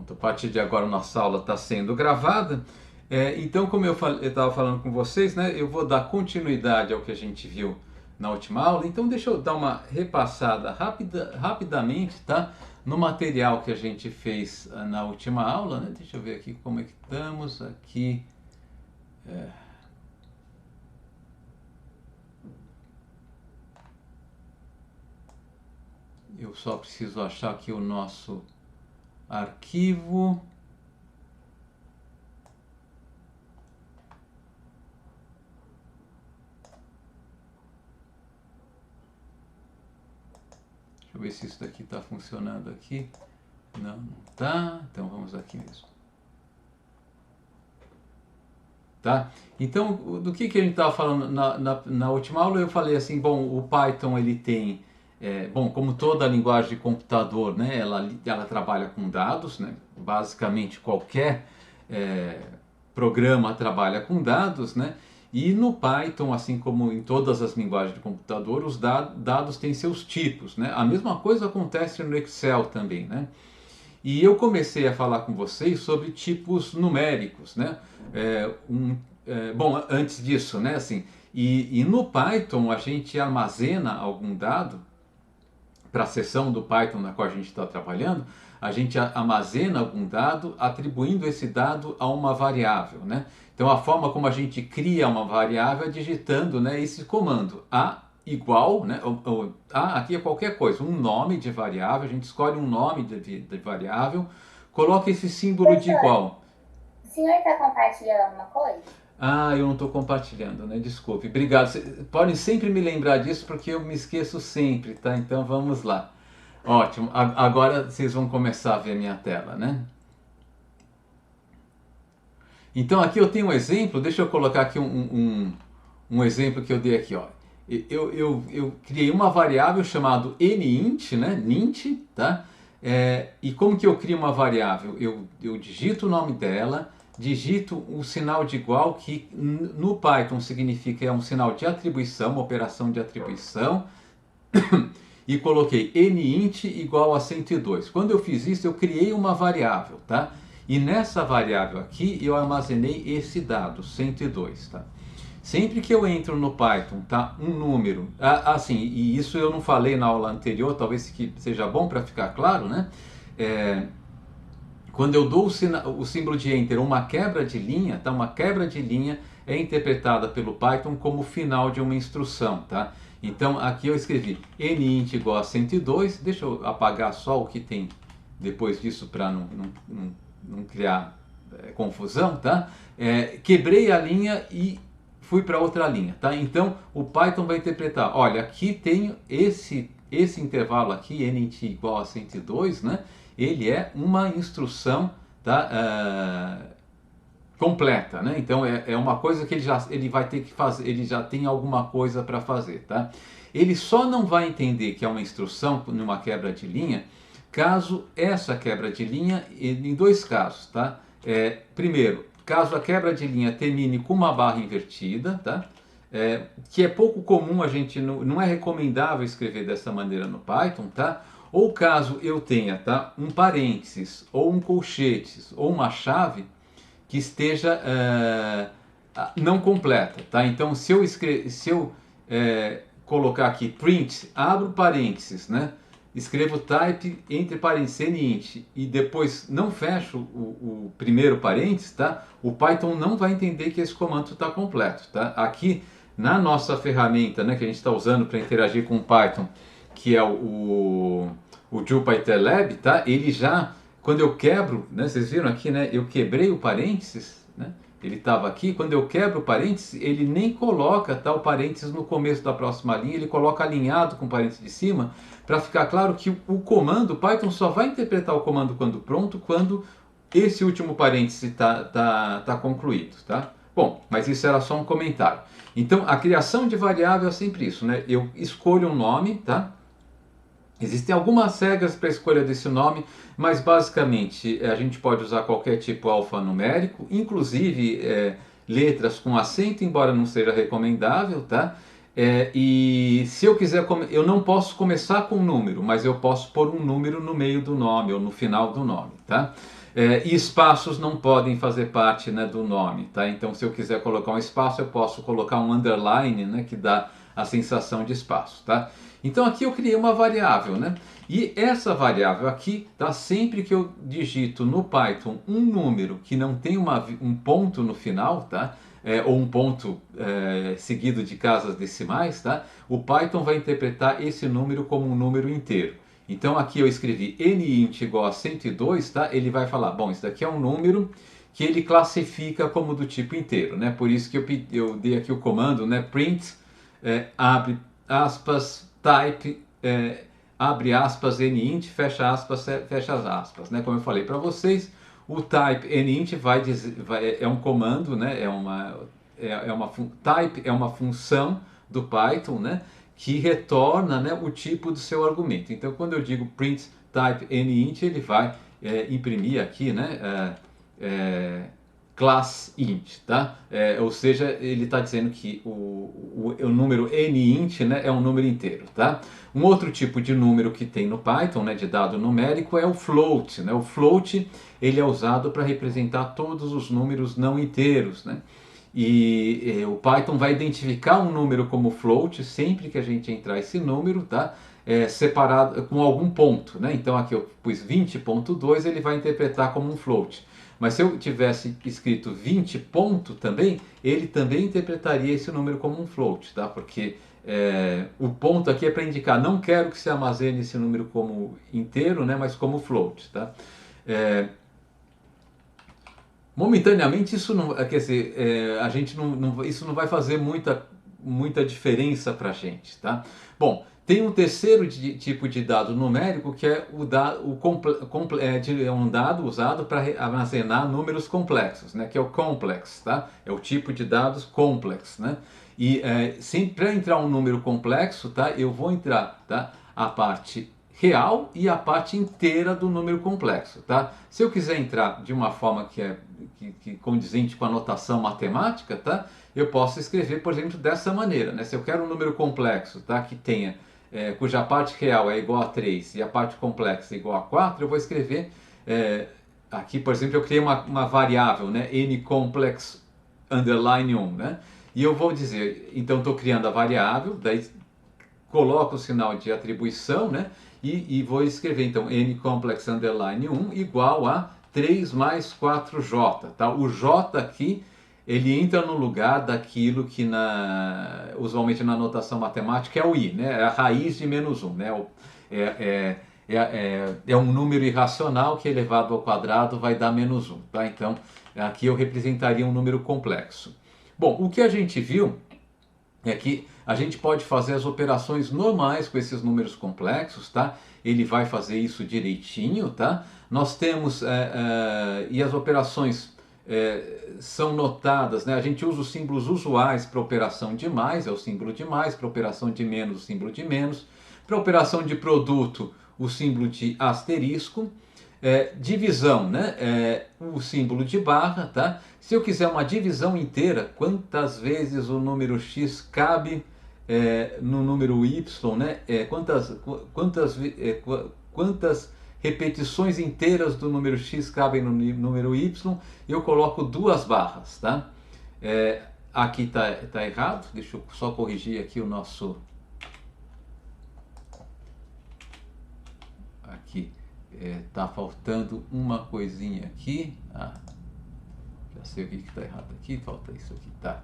Pronto, a partir de agora nossa aula está sendo gravada. Então, como eu estava falando com vocês, né, eu vou dar continuidade ao que a gente viu na última aula. Então, deixa eu dar uma repassada rapidamente, tá, no material que a gente fez na última aula, né? Deixa eu ver aqui como é que estamos aqui. Eu só preciso achar aqui o nosso arquivo. Deixa eu ver se isso daqui está funcionando aqui. Não, não está. Então vamos aqui mesmo. Tá? Então, do que a gente estava falando na última aula, eu falei assim, bom, o Python ele tem, bom, como toda linguagem de computador, né, ela trabalha com dados, né, basicamente qualquer programa trabalha com dados, né, e no Python, assim como em todas as linguagens de computador, os dados têm seus tipos, né, a mesma coisa acontece no Excel também, né. E eu comecei a falar com vocês sobre tipos numéricos, né? Bom, antes disso, né? Assim, e no Python a gente armazena algum dado para a seção do Python na qual a gente está trabalhando, a gente armazena algum dado atribuindo esse dado a uma variável, né? Então a forma como a gente cria uma variável é digitando, né, esse comando a igual, né, aqui é qualquer coisa, um nome de variável, a gente escolhe um nome de variável, coloca esse símbolo de igual. O senhor está compartilhando alguma coisa? Ah, eu não estou compartilhando, né? Desculpe. Obrigado. Podem sempre me lembrar disso porque eu me esqueço sempre, tá? Então vamos lá. Ótimo. Agora vocês vão começar a ver a minha tela, né? Então aqui eu tenho um exemplo, deixa eu colocar aqui um exemplo que eu dei aqui, ó. Eu criei uma variável chamada nint, né? Nint, tá? E como que eu crio uma variável? Eu digito o nome dela, digito um sinal de igual, que no Python significa um sinal de atribuição, uma operação de atribuição, e coloquei nint igual a 102. Quando eu fiz isso, eu criei uma variável, tá? E nessa variável aqui eu armazenei esse dado, 102, tá? Sempre que eu entro no Python, tá, um número, assim, e isso eu não falei na aula anterior, talvez que seja bom para ficar claro, né? Quando eu dou o símbolo de Enter, uma quebra de linha, tá? Uma quebra de linha é interpretada pelo Python como o final de uma instrução, tá? Então aqui eu escrevi nint igual a 102, deixa eu apagar só o que tem depois disso para não criar confusão, tá? Quebrei a linha e fui para outra linha, tá? Então o Python vai interpretar, olha, aqui tem esse intervalo aqui, nint igual a 102, né? Ele é uma instrução, tá? Completa, né? Então é uma coisa que ele vai ter que fazer, ele já tem alguma coisa para fazer, tá? Ele só não vai entender que é uma instrução numa quebra de linha, caso essa quebra de linha, em dois casos, tá? Primeiro, caso a quebra de linha termine com uma barra invertida, tá? Que é pouco comum, a gente não é recomendável escrever dessa maneira no Python, tá? Ou caso eu tenha, tá, um parênteses, ou um colchetes, ou uma chave que esteja não completa, tá? Então se eu colocar aqui print, abro parênteses, né? Escrevo type entre parênteses nint e depois não fecho o primeiro parênteses, tá? O Python não vai entender que esse comando está completo, tá? Aqui na nossa ferramenta, né, que a gente está usando para interagir com o Python, que é o JupyterLab, tá? Ele já, quando eu quebro, né, vocês viram aqui, né? Eu quebrei o parênteses, né? Ele estava aqui, quando eu quebro o parênteses, ele nem coloca, tá, o parênteses no começo da próxima linha, ele coloca alinhado com o parênteses de cima, para ficar claro que o comando, o Python só vai interpretar o comando quando pronto, quando esse último parêntese tá concluído, tá? Bom, mas isso era só um comentário. Então, a criação de variável é sempre isso, né? Eu escolho um nome, tá? Existem algumas regras para a escolha desse nome, mas basicamente a gente pode usar qualquer tipo alfanumérico, inclusive letras com acento, embora não seja recomendável, tá? E se eu quiser, eu não posso começar com um número, mas eu posso pôr um número no meio do nome ou no final do nome, tá? E espaços não podem fazer parte, né, do nome, tá? Então, se eu quiser colocar um espaço, eu posso colocar um underline, né, que dá a sensação de espaço, tá? Então, aqui eu criei uma variável, né? E essa variável aqui, tá? Sempre que eu digito no Python um número que não tem um ponto no final, tá? Ou um ponto seguido de casas decimais, tá? O Python vai interpretar esse número como um número inteiro. Então aqui eu escrevi nint igual a 102, tá? Ele vai falar, bom, isso daqui é um número que ele classifica como do tipo inteiro, né? Por isso que eu dei aqui o comando, né? Print, abre aspas, type, abre aspas, nint, fecha aspas, né? Como eu falei para vocês, o type nint é um comando, né? Type é uma função do Python, né? Que retorna, né, o tipo do seu argumento. Então, quando eu digo print type nint, ele vai imprimir aqui, né? Class int, tá? Ou seja, ele está dizendo que o número nint, né, é um número inteiro, tá? Um outro tipo de número que tem no Python, né, de dado numérico, é o float, né? O float ele é usado para representar todos os números não inteiros, né? E o Python vai identificar um número como float sempre que a gente entrar esse número, tá? Separado com algum ponto, né? Então aqui eu pus 20.2, ele vai interpretar como um float. Mas se eu tivesse escrito 20 ponto também, ele também interpretaria esse número como um float, tá? Porque o ponto aqui é para indicar, não quero que se armazene esse número como inteiro, né? Mas como float, tá? Momentaneamente isso não, quer dizer, a gente isso não vai fazer muita diferença para a gente, tá? Bom, tem um terceiro tipo de dado numérico que é um dado usado para armazenar números complexos, né? Que é o complex, tá? É o tipo de dados complex, né? E para entrar um número complexo, tá? Eu vou entrar, tá? A parte real e a parte inteira do número complexo, tá? Se eu quiser entrar de uma forma que é condizente com a notação matemática, tá? Eu posso escrever, por exemplo, dessa maneira, né? Se eu quero um número complexo, tá? Que tenha cuja parte real é igual a 3 e a parte complexa é igual a 4, eu vou escrever aqui, por exemplo, eu criei uma variável, né? nComplex underline 1, né? E eu vou dizer, então estou criando a variável, daí coloco o sinal de atribuição, né? E vou escrever então nComplex underline 1 igual a 3 mais 4j, tá? O j aqui, ele entra no lugar daquilo que usualmente na notação matemática é o i, né? É a raiz de menos 1, né? É um número irracional que elevado ao quadrado vai dar menos 1, tá? Então aqui eu representaria um número complexo. Bom, o que a gente viu é que a gente pode fazer as operações normais com esses números complexos, tá? Ele vai fazer isso direitinho, tá? Nós temos, e as operações são notadas, né? A gente usa os símbolos usuais para operação de mais, é o símbolo de mais, para operação de menos, o símbolo de menos, para operação de produto, o símbolo de asterisco, divisão, né? O símbolo de barra, tá? Se eu quiser uma divisão inteira, quantas vezes o número x cabe no número y, né? Quantas repetições inteiras do número x cabem no número y? Eu coloco duas barras, tá? Aqui tá errado, deixa eu só corrigir aqui o nosso... Aqui. Tá faltando uma coisinha aqui. Já sei o que está errado aqui, falta isso aqui, tá?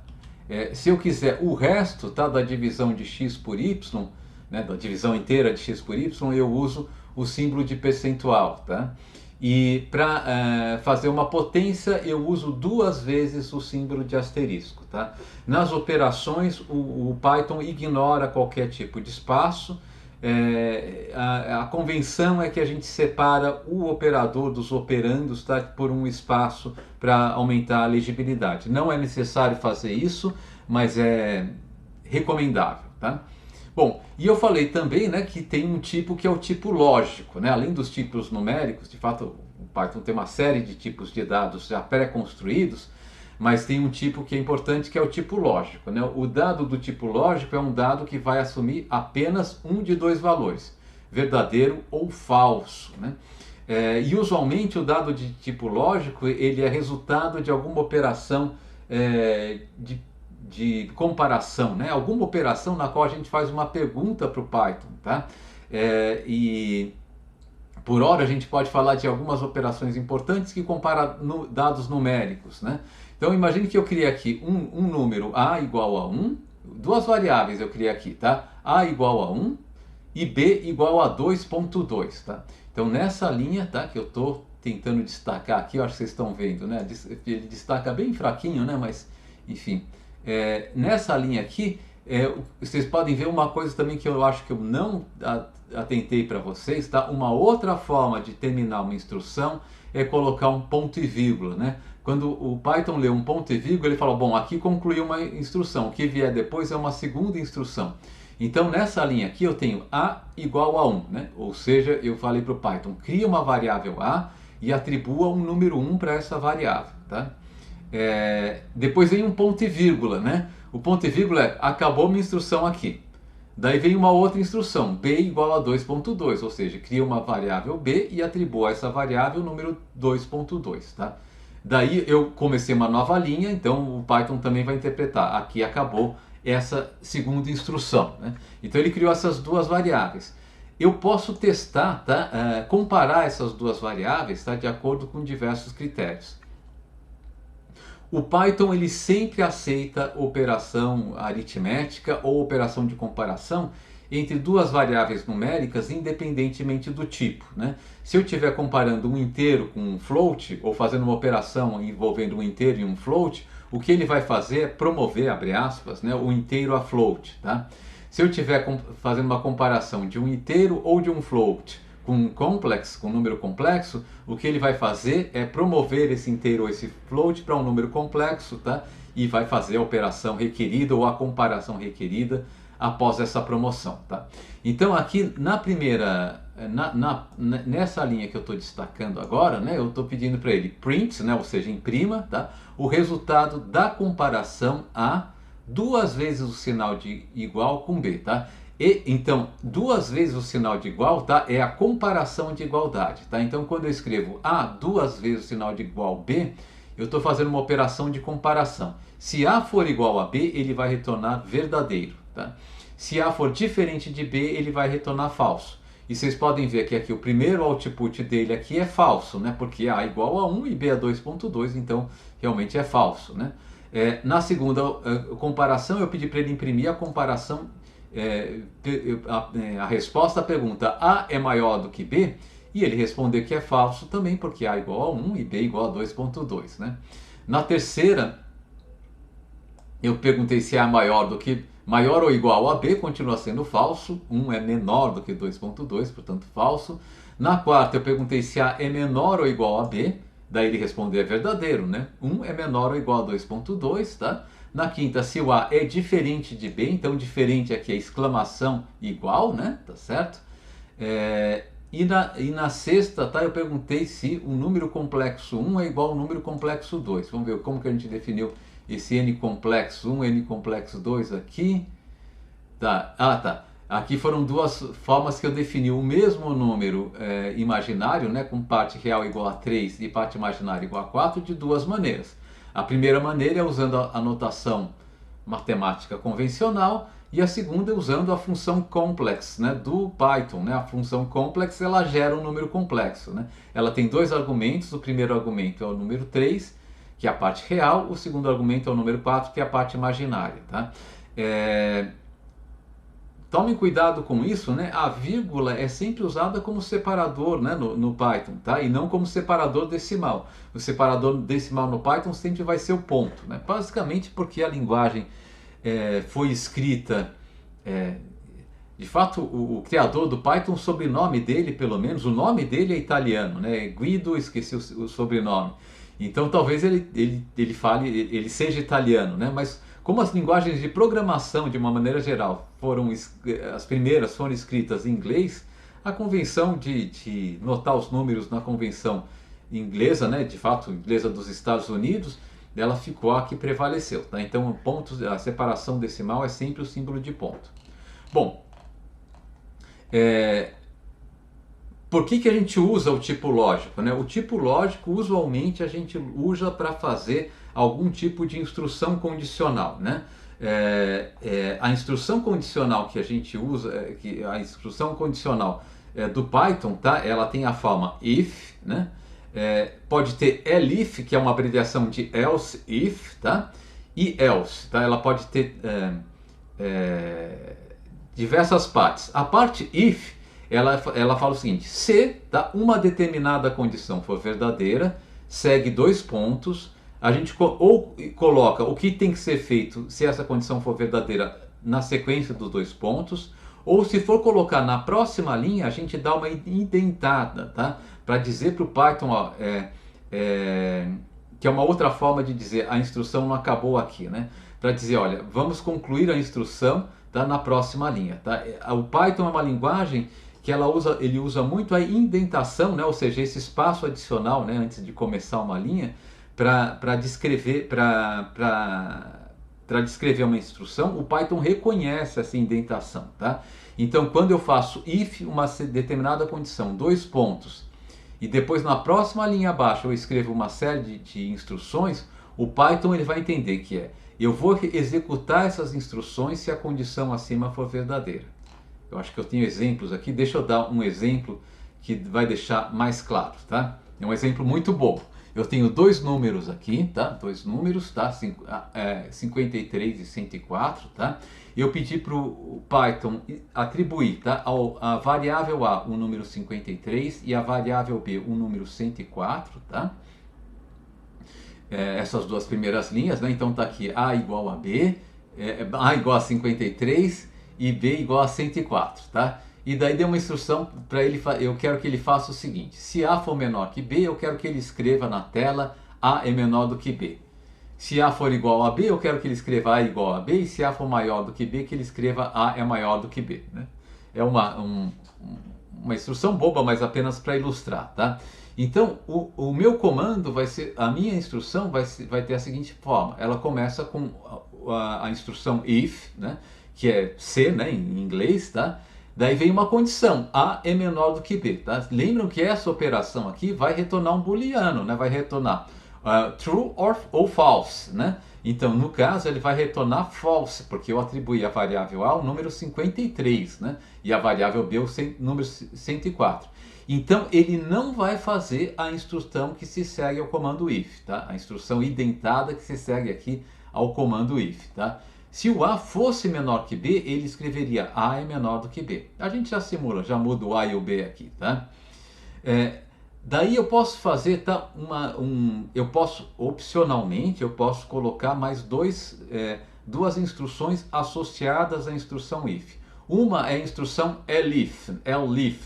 Se eu quiser o resto, tá, da divisão de x por y, né, da divisão inteira de x por y, eu uso o símbolo de percentual, tá? E para fazer uma potência, eu uso duas vezes o símbolo de asterisco, tá? Nas operações, o Python ignora qualquer tipo de espaço. A convenção é que a gente separa o operador dos operandos, tá, por um espaço para aumentar a legibilidade. Não é necessário fazer isso, mas é recomendável, tá? Bom, e eu falei também, né, que tem um tipo que é o tipo lógico, né? Além dos tipos numéricos, de fato o Python tem uma série de tipos de dados já pré-construídos, mas tem um tipo que é importante, que é o tipo lógico, né? O dado do tipo lógico é um dado que vai assumir apenas um de dois valores, verdadeiro ou falso, né? E usualmente o dado de tipo lógico ele é resultado de alguma operação de comparação, né? Alguma operação na qual a gente faz uma pergunta para o Python, tá? E por hora a gente pode falar de algumas operações importantes que comparam dados numéricos, né? Então imagine que eu criei aqui um número a igual a 1, duas variáveis eu criei aqui, tá? A igual a 1 e b igual a 2.2, tá? Então nessa linha, tá, que eu estou tentando destacar aqui, eu acho que vocês estão vendo, né? Ele destaca bem fraquinho, né? Mas enfim, nessa linha aqui, vocês podem ver uma coisa também que eu acho que eu não atentei para vocês, tá? Uma outra forma de terminar uma instrução é colocar um ponto e vírgula, né? Quando o Python lê um ponto e vírgula, ele fala, bom, aqui concluiu uma instrução, o que vier depois é uma segunda instrução. Então nessa linha aqui eu tenho a igual a 1, né? Ou seja, eu falei para o Python, cria uma variável a e atribua um número 1 para essa variável, tá? Depois vem um ponto e vírgula, né? O ponto e vírgula é, acabou minha instrução aqui. Daí vem uma outra instrução, b igual a 2.2, ou seja, cria uma variável b e atribua a essa variável o número 2.2, tá? Daí eu comecei uma nova linha, então o Python também vai interpretar, aqui acabou essa segunda instrução, né? Então ele criou essas duas variáveis. Eu posso testar, tá? Comparar essas duas variáveis, tá? De acordo com diversos critérios. O Python ele sempre aceita operação aritmética ou operação de comparação entre duas variáveis numéricas independentemente do tipo, né? Se eu estiver comparando um inteiro com um float ou fazendo uma operação envolvendo um inteiro e um float, o que ele vai fazer é promover, abre aspas, né, o inteiro a float, tá? Se eu estiver fazendo uma comparação de um inteiro ou de um float com um complex, com um número complexo, o que ele vai fazer é promover esse inteiro ou esse float para um número complexo, tá? E vai fazer a operação requerida ou a comparação requerida após essa promoção, tá? Então aqui na primeira, nessa linha que eu estou destacando agora, né, eu estou pedindo para ele print, né, ou seja, imprima, tá, o resultado da comparação a duas vezes o sinal de igual com b, tá? E, então, duas vezes o sinal de igual, tá? É a comparação de igualdade, tá? Então, quando eu escrevo A duas vezes o sinal de igual B, eu estou fazendo uma operação de comparação. Se A for igual a B, ele vai retornar verdadeiro, tá? Se A for diferente de B, ele vai retornar falso. E vocês podem ver que aqui o primeiro output dele aqui é falso, né? Porque A é igual a 1 e B é 2.2, então realmente é falso, né? Na segunda comparação, eu pedi para ele imprimir a comparação. A resposta à pergunta A é maior do que B, e ele respondeu que é falso também, porque A é igual a 1 e B é igual a 2.2, né? Na terceira, eu perguntei se A é maior ou igual a B, continua sendo falso, 1 é menor do que 2.2, portanto falso. Na quarta, eu perguntei se A é menor ou igual a B, daí ele respondeu é verdadeiro, né? 1 é menor ou igual a 2.2, tá? Na quinta, se o A é diferente de B, então diferente aqui é exclamação igual, né? Tá certo? E na sexta, tá? Eu perguntei se o número complexo 1 é igual ao número complexo 2. Vamos ver como que a gente definiu esse n complexo 1, n complexo 2 aqui. Tá. Tá. Aqui foram duas formas que eu defini o mesmo número imaginário, né? Com parte real igual a 3 e parte imaginária igual a 4, de duas maneiras. A primeira maneira é usando a notação matemática convencional e a segunda é usando a função complex, né, do Python, né? A função complex ela gera um número complexo, né? Ela tem dois argumentos, o primeiro argumento é o número 3, que é a parte real, o segundo argumento é o número 4, que é a parte imaginária, tá? Tomem cuidado com isso, né? A vírgula é sempre usada como separador, né, no Python, tá? E não como separador decimal. O separador decimal no Python sempre vai ser o ponto, né? Basicamente porque a linguagem foi escrita... de fato, o criador do Python, o sobrenome dele, pelo menos, o nome dele é italiano, né? Guido, esqueci o sobrenome. Então talvez ele seja italiano, né? Mas como as linguagens de programação, de uma maneira geral, as primeiras foram escritas em inglês, a convenção de notar os números na convenção inglesa, né, de fato inglesa dos Estados Unidos, ela ficou a que prevaleceu, tá? Então a separação decimal é sempre o símbolo de ponto. Bom, por que a gente usa o tipo lógico, né? O tipo lógico usualmente a gente usa para fazer algum tipo de instrução condicional, né? A instrução condicional que a gente usa, a instrução condicional do Python, tá? Ela tem a forma if, né? Pode ter elif, que é uma abreviação de else if, tá? E else, tá? Ela pode ter diversas partes. A parte if, ela fala o seguinte: se, tá, uma determinada condição for verdadeira, segue dois pontos, a gente ou coloca o que tem que ser feito se essa condição for verdadeira na sequência dos dois pontos, ou se for colocar na próxima linha, a gente dá uma indentada, tá? Para dizer para o Python, ó, que é uma outra forma de dizer a instrução não acabou aqui, né? Para dizer, olha, vamos concluir a instrução, tá, na próxima linha, tá? O Python é uma linguagem que ele usa muito a indentação, né? Ou seja, esse espaço adicional, né, antes de começar uma linha, para descrever uma instrução. O Python reconhece essa indentação, tá? Então, quando eu faço if uma determinada condição, dois pontos, e depois na próxima linha abaixo eu escrevo uma série de instruções, o Python ele vai entender que eu vou executar essas instruções se a condição acima for verdadeira. Eu acho que eu tenho exemplos aqui, deixa eu dar um exemplo que vai deixar mais claro, tá? É um exemplo muito bobo. Eu tenho dois números aqui, tá? Dois números, tá? 53 e 104, tá? Eu pedi para o Python atribuir, tá, a variável A o número 53 e a variável B o número 104, tá? Essas duas primeiras linhas, né? Então tá aqui A igual a B, A igual a 53 e B igual a 104, tá? E daí deu uma instrução para ele, eu quero que ele faça o seguinte: se A for menor que B, eu quero que ele escreva na tela A é menor do que B. Se A for igual a B, eu quero que ele escreva A igual a B, e se A for maior do que B, que ele escreva A é maior do que B, né? É uma instrução boba, mas apenas para ilustrar, tá? Então, o meu comando vai ser, a minha instrução vai ter a seguinte forma: ela começa com a instrução if, né? Que é se, né, em inglês, tá? Daí vem uma condição, A é menor do que B, tá? Lembram que essa operação aqui vai retornar um booleano, né? Vai retornar true ou false, né? Então, no caso, ele vai retornar false, porque eu atribuí a variável A ao número 53, né? E a variável B ao número 104. Então, ele não vai fazer a instrução que se segue ao comando if, tá? A instrução identada que se segue aqui ao comando if, tá? Se o A fosse menor que B, ele escreveria A é menor do que B. A gente já simula, já muda o A e o B aqui, tá? Daí eu posso fazer, tá, eu posso, opcionalmente, eu posso colocar mais duas instruções associadas à instrução if. Uma é a instrução elif,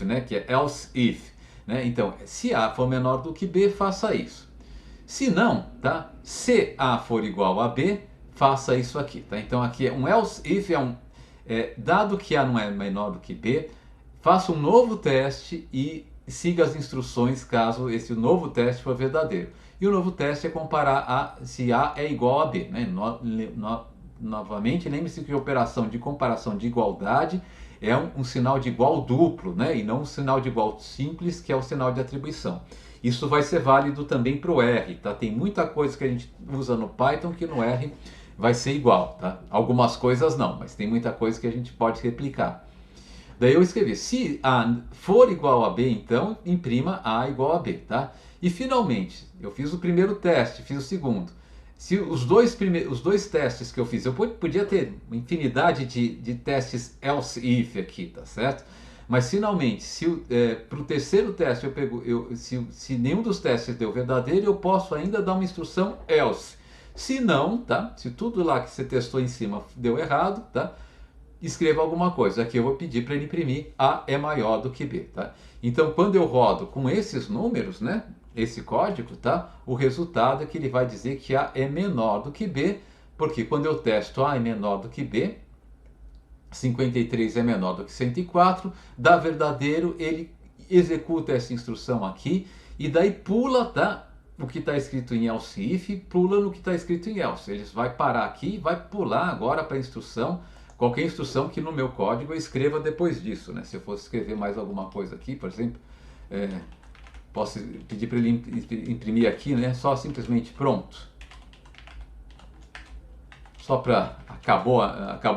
né, que é else if, né? Então, se A for menor do que B, faça isso. Se não, tá? Se A for igual a B, faça isso aqui, tá? Então aqui é um else if, dado que A não é menor do que B, faça um novo teste e siga as instruções caso esse novo teste for verdadeiro. E o novo teste é comparar se A é igual a B, né? Novamente, lembre-se que a operação de comparação de igualdade é um sinal de igual duplo, né? E não um sinal de igual simples, que é o sinal de atribuição. Isso vai ser válido também para o R, tá? Tem muita coisa que a gente usa no Python que no R vai ser igual, tá? Algumas coisas não, mas tem muita coisa que a gente pode replicar. Daí eu escrevi, se A for igual a B, então imprima A igual a B, tá? E finalmente, eu fiz o primeiro teste, fiz o segundo. Se os dois testes que eu fiz, eu podia ter uma infinidade de testes else if aqui, tá certo? Mas finalmente, para o terceiro teste se nenhum dos testes deu verdadeiro, eu posso ainda dar uma instrução else. Se não, tá? Se tudo lá que você testou em cima deu errado, tá? Escreva alguma coisa. Aqui eu vou pedir para ele imprimir A é maior do que B, tá? Então, quando eu rodo com esses números, né? Esse código, tá? O resultado é que ele vai dizer que A é menor do que B, porque quando eu testo A é menor do que B, 53 é menor do que 104, dá verdadeiro, ele executa essa instrução aqui, e daí pula, tá? o que está escrito em else if e pula no que está escrito em else. Ele vai parar aqui e vai pular agora para a instrução, qualquer instrução que no meu código eu escreva depois disso, né? Se eu fosse escrever mais alguma coisa aqui, por exemplo, posso pedir para ele imprimir aqui, né? Só simplesmente pronto. Só para acabou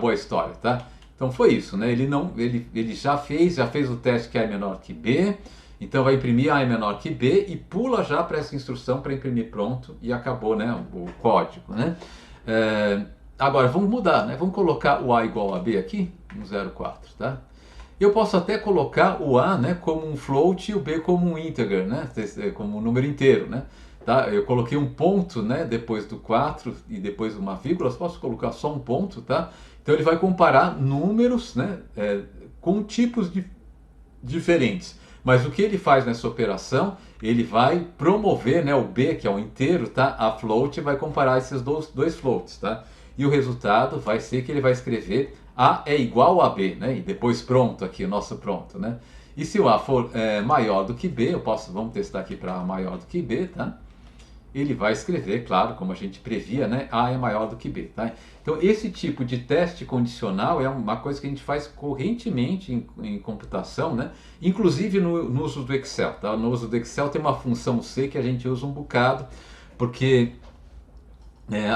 a história, tá? Então foi isso, né? Ele já fez o teste que A é menor que B, então vai imprimir A é menor que B e pula já para essa instrução para imprimir pronto e acabou, né, o código, né? Agora vamos mudar, né? Vamos colocar o A igual a B aqui no 0,4, tá? Eu posso até colocar o A, né, como um float e o B como um integer, né? Como um número inteiro, né? Tá? Eu coloquei um ponto, né, depois do 4 e depois uma vírgula, posso colocar só um ponto, tá? Então ele vai comparar números, né, com tipos diferentes. Mas o que ele faz nessa operação? Ele vai promover, né, o B, que é um inteiro, tá? A float, vai comparar esses dois floats, tá? E o resultado vai ser que ele vai escrever A é igual a B, né? E depois pronto aqui, o nosso pronto, né? E se o A for maior do que B, vamos testar aqui para A maior do que B, tá? Ele vai escrever, claro, como a gente previa, né? A é maior do que B, tá? Então esse tipo de teste condicional é uma coisa que a gente faz correntemente em computação, né? Inclusive no uso do Excel, tá? No uso do Excel tem uma função C que a gente usa um bocado, porque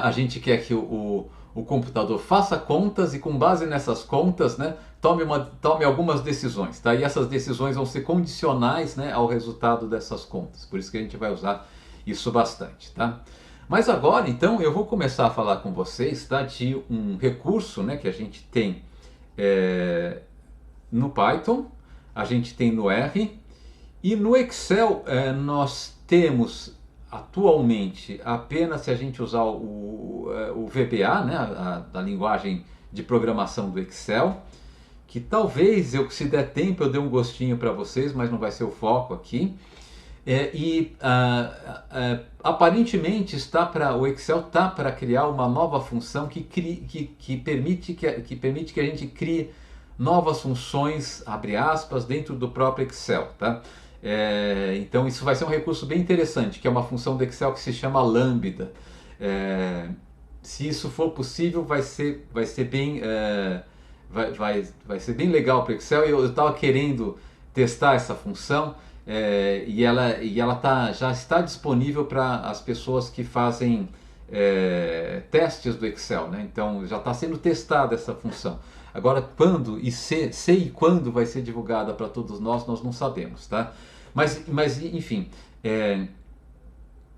a gente quer que o computador faça contas e com base nessas contas, né, tome algumas decisões, tá? E essas decisões vão ser condicionais, né, ao resultado dessas contas. Por isso que a gente vai usar isso bastante, tá? Mas agora, então, eu vou começar a falar com vocês, tá, de um recurso, né, que a gente tem no Python, a gente tem no R, e no Excel nós temos atualmente apenas se a gente usar o VBA, né, a linguagem de programação do Excel, que talvez, se der tempo, eu dê um gostinho para vocês, mas não vai ser o foco aqui. Aparentemente o Excel está para criar uma nova função que permite que a gente crie novas funções, abre aspas, dentro do próprio Excel, tá? Então isso vai ser um recurso bem interessante, que é uma função do Excel que se chama Lambda. Se isso for possível, vai ser bem legal para o Excel. Eu estava querendo testar essa função. E ela já está disponível para as pessoas que fazem testes do Excel, né? Então já está sendo testada essa função. Agora quando e quando vai ser divulgada para todos nós não sabemos, tá? Mas enfim,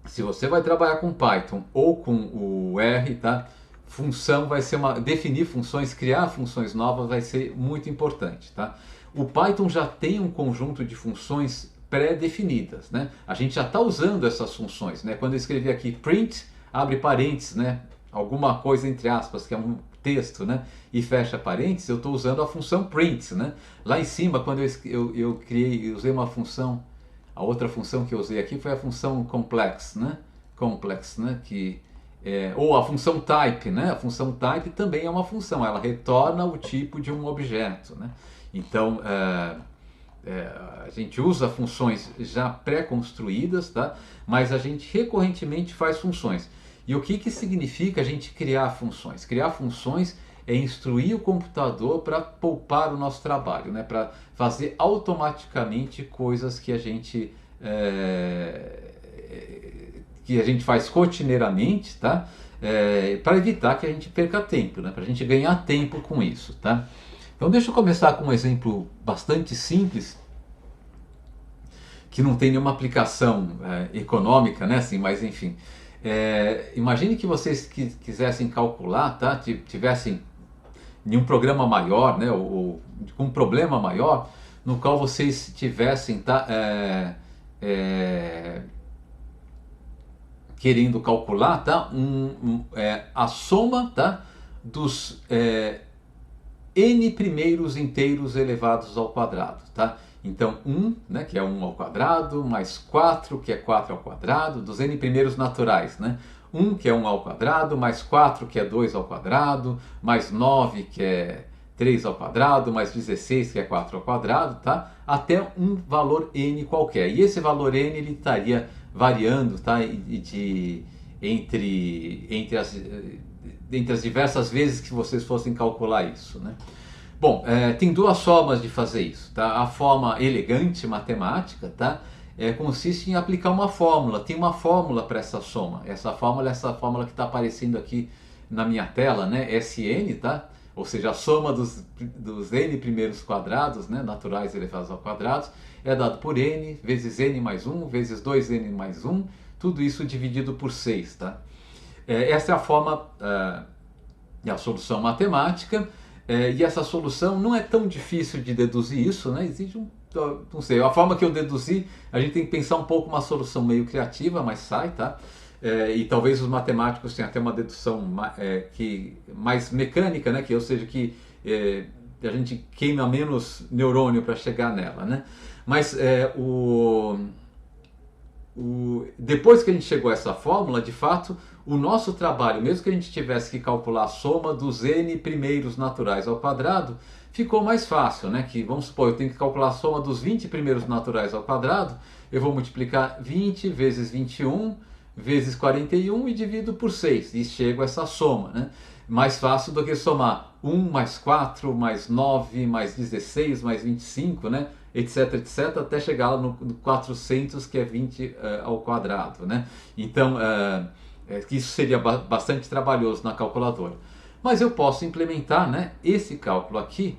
se você vai trabalhar com Python ou com o R, tá? Função vai ser definir funções, criar funções novas vai ser muito importante, tá? O Python já tem um conjunto de funções pré-definidas, né? A gente já está usando essas funções, né? Quando eu escrevi aqui print, abre parênteses, né? Alguma coisa entre aspas, que é um texto, né? E fecha parênteses, eu estou usando a função print, né? Lá em cima, quando eu usei uma função, a outra função que eu usei aqui foi a função complex, né? Ou a função type, né? A função type também é uma função, ela retorna o tipo de um objeto, né? Então, a gente usa funções já pré-construídas, tá? Mas a gente recorrentemente faz funções. E o que significa a gente criar funções? Criar funções é instruir o computador para poupar o nosso trabalho, né? Para fazer automaticamente coisas que a gente faz rotineiramente, tá? Para evitar que a gente perca tempo, né? Para a gente ganhar tempo com isso, tá? Então deixa eu começar com um exemplo bastante simples, que não tem nenhuma aplicação econômica, né? Assim, mas enfim, imagine que vocês quisessem calcular, tá? Tivessem em um programa maior, né? Ou com um problema maior, no qual vocês tivessem, tá? Querendo calcular, tá? A soma, tá? Dos n primeiros inteiros elevados ao quadrado, tá? Então 1, né, que é 1 ao quadrado, mais 4, que é 4 ao quadrado, dos n primeiros naturais, né? 1, que é 1 ao quadrado, mais 4, que é 2 ao quadrado, mais 9, que é 3 ao quadrado, mais 16, que é 4 ao quadrado, tá? Até um valor n qualquer. E esse valor n ele estaria variando, tá? Entre as diversas vezes que vocês fossem calcular isso, né? Bom, tem duas formas de fazer isso, tá? A forma elegante matemática, tá? Consiste em aplicar uma fórmula. Tem uma fórmula para essa soma. Essa fórmula que está aparecendo aqui na minha tela, né? Sn, tá? Ou seja, a soma dos n primeiros quadrados, né? Naturais elevados ao quadrado, é dado por n vezes n mais 1 vezes 2n mais 1, tudo isso dividido por 6, tá? Essa é a forma, a solução matemática. E essa solução não é tão difícil de deduzir isso, né? Exige não sei, a forma que eu deduzi, a gente tem que pensar um pouco uma solução meio criativa, mas sai, tá? E talvez os matemáticos tenham até uma dedução mais mecânica, né? Ou seja, que a gente queima menos neurônio para chegar nela, né? Mas depois que a gente chegou a essa fórmula, de fato, o nosso trabalho, mesmo que a gente tivesse que calcular a soma dos n primeiros naturais ao quadrado, ficou mais fácil, né? Que, vamos supor, eu tenho que calcular a soma dos 20 primeiros naturais ao quadrado, eu vou multiplicar 20 vezes 21 vezes 41 e divido por 6, e chego a essa soma, né? Mais fácil do que somar 1 mais 4 mais 9 mais 16 mais 25, né? Etc, etc, até chegar lá no 400, que é 20 ao quadrado, né? Então, isso seria bastante trabalhoso na calculadora. Mas eu posso implementar, né, esse cálculo aqui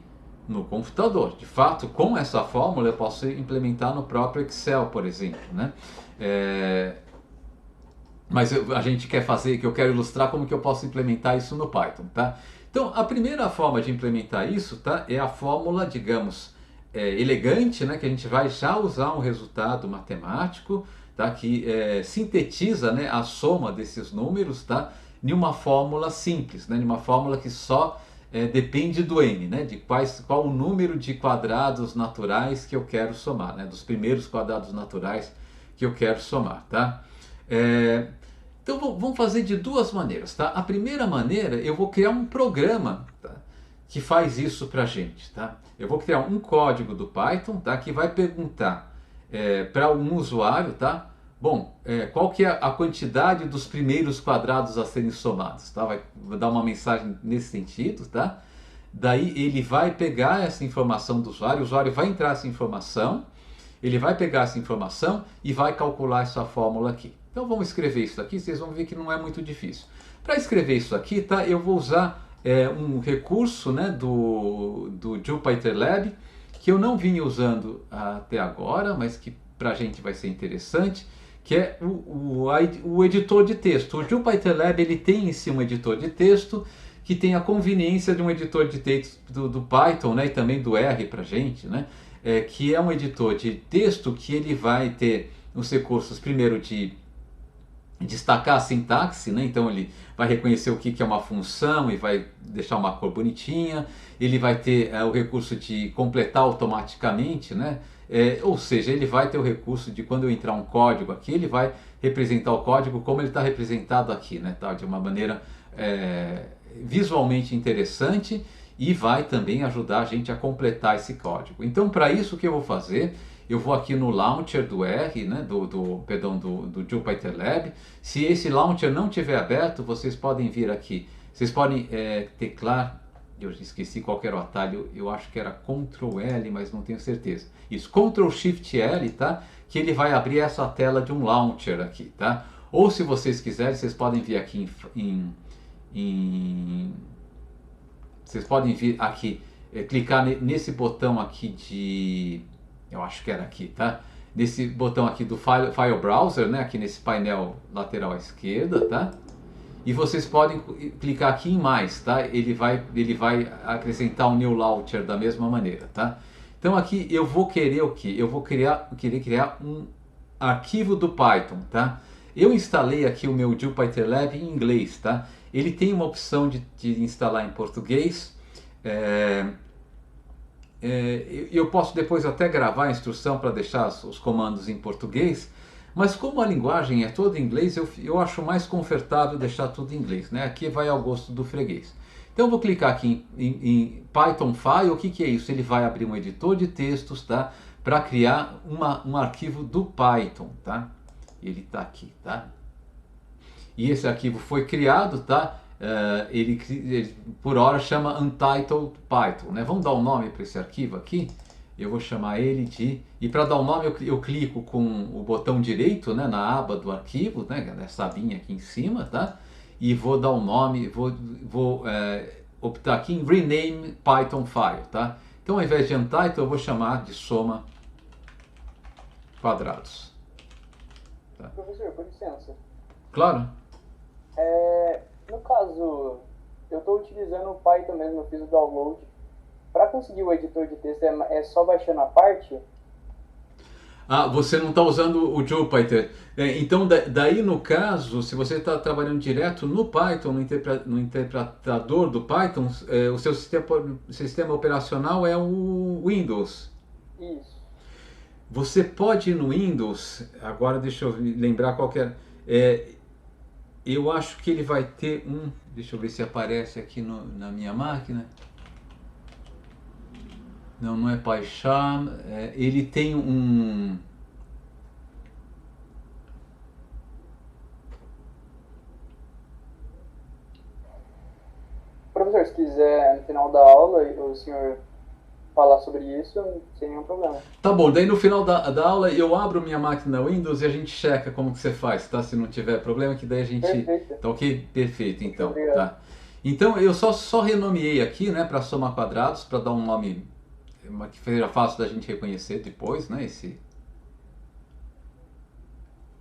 no computador. De fato, com essa fórmula eu posso implementar no próprio Excel, por exemplo, né? Mas a gente quer fazer, que eu quero ilustrar como que eu posso implementar isso no Python, tá? Então, a primeira forma de implementar isso, tá, é a fórmula, digamos, elegante, né, que a gente vai já usar um resultado matemático, tá, que sintetiza, né, a soma desses números, tá, em uma fórmula simples, né, em uma fórmula que só depende do n, né, de qual o número de quadrados naturais que eu quero somar, né, dos primeiros quadrados naturais que eu quero somar, tá? Então vamos fazer de duas maneiras, tá? A primeira maneira, eu vou criar um programa, tá, que faz isso pra gente, tá? Eu vou criar um código do Python, tá, que vai perguntar para um usuário, tá? Bom, qual que é a quantidade dos primeiros quadrados a serem somados, tá? Vai dar uma mensagem nesse sentido, tá? Daí ele vai pegar essa informação do usuário, o usuário vai entrar essa informação, ele vai pegar essa informação e vai calcular essa fórmula aqui. Então vamos escrever isso aqui, vocês vão ver que não é muito difícil. Para escrever isso aqui, tá, eu vou usar um recurso, né, do JupyterLab, que eu não vinha usando até agora, mas que para a gente vai ser interessante, que é o editor de texto. O JupyterLab ele tem em si um editor de texto que tem a conveniência de um editor de texto do Python, né, e também do R para a gente, né, que é um editor de texto que ele vai ter os recursos, primeiro, de destacar a sintaxe, né? Então ele vai reconhecer o que é uma função e vai deixar uma cor bonitinha. Ele vai ter o recurso de completar automaticamente, né? Ou seja, ele vai ter o recurso de, quando eu entrar um código aqui, ele vai representar o código como ele está representado aqui, né? Tá? De uma maneira visualmente interessante, e vai também ajudar a gente a completar esse código. Então, para isso, o que eu vou fazer? Eu vou aqui no launcher do R, né, do JupyterLab. Se esse launcher não estiver aberto, vocês podem vir aqui. Vocês podem teclar, eu esqueci qual era o atalho, eu acho que era Ctrl L, mas não tenho certeza. Isso, Ctrl Shift L, tá? Que ele vai abrir essa tela de um launcher aqui, tá? Ou se vocês quiserem, vocês podem vir aqui vocês podem vir aqui, clicar nesse botão aqui de... Eu acho que era aqui, tá? Nesse botão aqui do File Browser, né? Aqui nesse painel lateral à esquerda, tá? E vocês podem clicar aqui em mais, tá? Ele vai acrescentar um New Launcher da mesma maneira, tá? Então aqui eu vou querer o quê? Eu vou querer criar um arquivo do Python, tá? Eu instalei aqui o meu JupyterLab em inglês, tá? Ele tem uma opção de instalar em português. Eu posso depois até gravar a instrução para deixar os comandos em português, mas como a linguagem é toda em inglês, eu acho mais confortável deixar tudo em inglês, né? Aqui vai ao gosto do freguês. Então eu vou clicar aqui em Python File. O que é isso? Ele vai abrir um editor de textos, tá? Para criar um arquivo do Python, tá? Ele está aqui, tá? E esse arquivo foi criado, tá? Ele por hora chama Untitled Python, né? Vamos dar um nome para esse arquivo aqui. Eu vou chamar ele de... E para dar um nome eu clico com o botão direito, né, na aba do arquivo, né, nessa abinha aqui em cima, tá? E vou dar um nome, vou optar aqui em Rename Python File, tá? Então ao invés de Untitled eu vou chamar de soma quadrados. Tá? Professor, por licença. Claro. No caso, eu estou utilizando o Python mesmo, eu fiz o download. Para conseguir o editor de texto é só baixando a parte? Ah, você não está usando o Jupyter. Então, daí no caso, se você está trabalhando direto no Python, no interpretador do Python, o seu sistema operacional é o Windows. Isso. Você pode ir no Windows, agora deixa eu lembrar qual que é. Eu acho que ele vai ter um... Deixa eu ver se aparece aqui na minha máquina. Não é PyCharm. Ele tem um... Professor, se quiser no final da aula o senhor falar sobre isso, sem nenhum problema. Tá bom, daí no final da aula eu abro minha máquina Windows e a gente checa como que você faz, tá? Se não tiver problema, que daí a gente... Perfeito. Tá ok? Perfeito, então. Obrigado. Tá. Então eu só renomeei aqui, né, para somar quadrados, para dar um nome que seja fácil da gente reconhecer depois, né?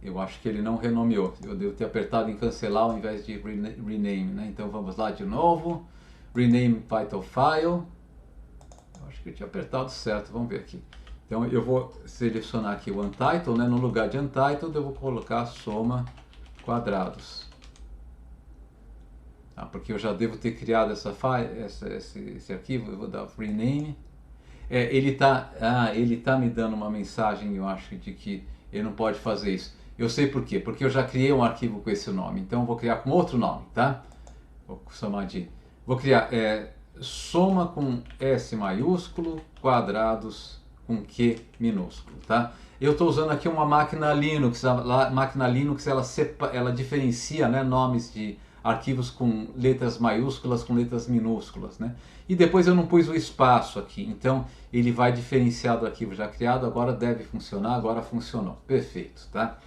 Eu acho que ele não renomeou. Eu devo ter apertado em cancelar ao invés de rename, né? Então vamos lá de novo. Rename Python File. Acho que eu tinha apertado certo, vamos ver aqui. Então eu vou selecionar aqui o Untitled, né? No lugar de Untitled eu vou colocar soma quadrados. Porque eu já devo ter criado esse arquivo, eu vou dar rename. Ele tá me dando uma mensagem, eu acho, de que ele não pode fazer isso. Eu sei por quê, porque eu já criei um arquivo com esse nome, então eu vou criar com outro nome, tá? Vou criar soma com S maiúsculo, quadrados com Q minúsculo, tá? Eu estou usando aqui uma máquina Linux. A máquina Linux ela diferencia, né, nomes de arquivos com letras maiúsculas com letras minúsculas, né? E depois eu não pus o espaço aqui, então ele vai diferenciar do arquivo já criado. Agora deve funcionar, agora funcionou, perfeito, tá?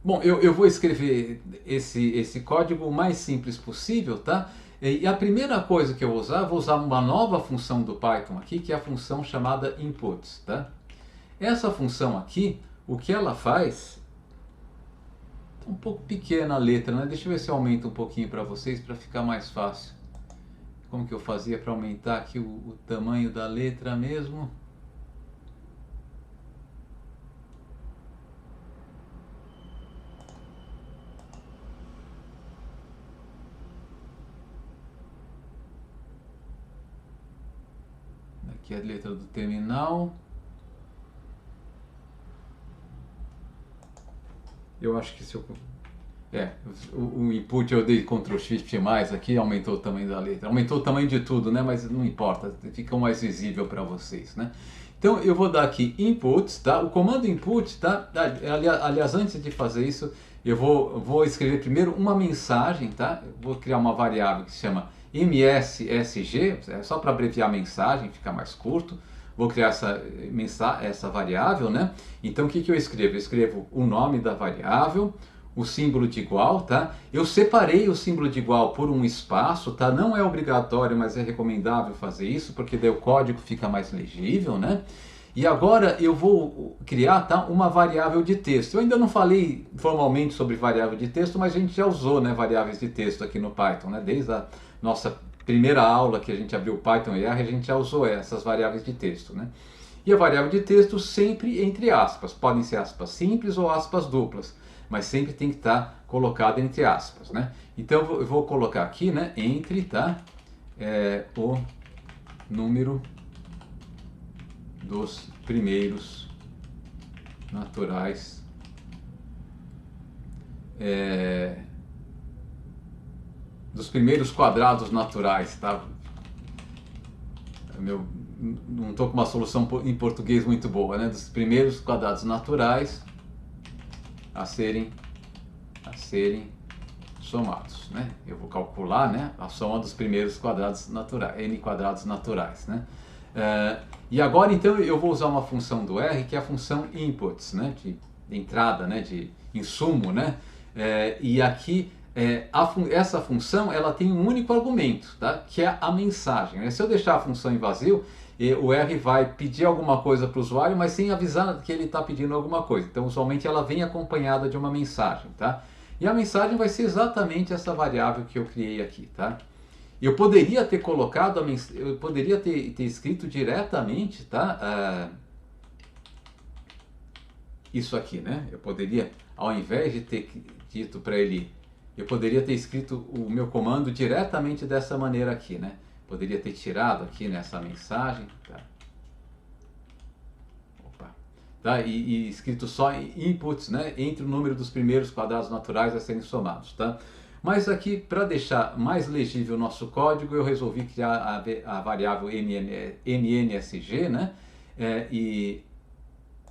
Bom, eu vou escrever esse código o mais simples possível, tá? E a primeira coisa que eu vou usar uma nova função do Python aqui, que é a função chamada inputs, tá? Essa função aqui, o que ela faz... Tá um pouco pequena a letra, né? Deixa eu ver se eu aumento um pouquinho para vocês, para ficar mais fácil. Como que eu fazia para aumentar aqui o tamanho da letra mesmo? Aqui é a letra do terminal. Eu acho que se eu... o input eu dei Ctrl Shift mais aqui, aumentou o tamanho da letra. Aumentou o tamanho de tudo, né? Mas não importa, fica mais visível para vocês, né? Então eu vou dar aqui inputs, tá? O comando input, tá? Aliás, antes de fazer isso, eu vou escrever primeiro uma mensagem, tá? Eu vou criar uma variável que se chama MSSG, só para abreviar a mensagem, ficar mais curto. Vou criar essa variável, né? Então o que eu escrevo? Eu escrevo o nome da variável, o símbolo de igual, tá? Eu separei o símbolo de igual por um espaço, tá? Não é obrigatório, mas é recomendável fazer isso, porque daí o código fica mais legível, né? E agora eu vou criar, tá, uma variável de texto. Eu ainda não falei formalmente sobre variável de texto, mas a gente já usou, né, variáveis de texto aqui no Python, né? Desde a nossa primeira aula que a gente abriu o Python ER, a gente já usou essas variáveis de texto, né? E a variável de texto sempre entre aspas. Podem ser aspas simples ou aspas duplas, mas sempre tem que estar colocado entre aspas, né? Então eu vou colocar aqui, né, entre, tá? O número dos primeiros naturais dos primeiros quadrados naturais, tá? não estou com uma solução em português muito boa, né? Dos primeiros quadrados naturais a serem somados, né? Eu vou calcular, né, a soma dos primeiros quadrados naturais, n quadrados naturais, né? E agora então eu vou usar uma função do R, que é a função inputs, né, de entrada, né, de insumo, né? E aqui essa função ela tem um único argumento, tá? Que é a mensagem, né? Se eu deixar a função em vazio, o R vai pedir alguma coisa para o usuário, mas sem avisar que ele está pedindo alguma coisa. Então, usualmente ela vem acompanhada de uma mensagem, tá? E a mensagem vai ser exatamente essa variável que eu criei aqui, tá? Eu poderia ter colocado eu poderia ter escrito diretamente, tá? Isso aqui, né? Eu poderia, ao invés de ter dito para ele, eu poderia ter escrito o meu comando diretamente dessa maneira aqui, né? Poderia ter tirado aqui nessa mensagem, tá? Opa. Tá? E escrito só inputs, né? Entre o número dos primeiros quadrados naturais a serem somados, tá? Mas aqui, para deixar mais legível o nosso código, eu resolvi criar a variável NNSG, né? E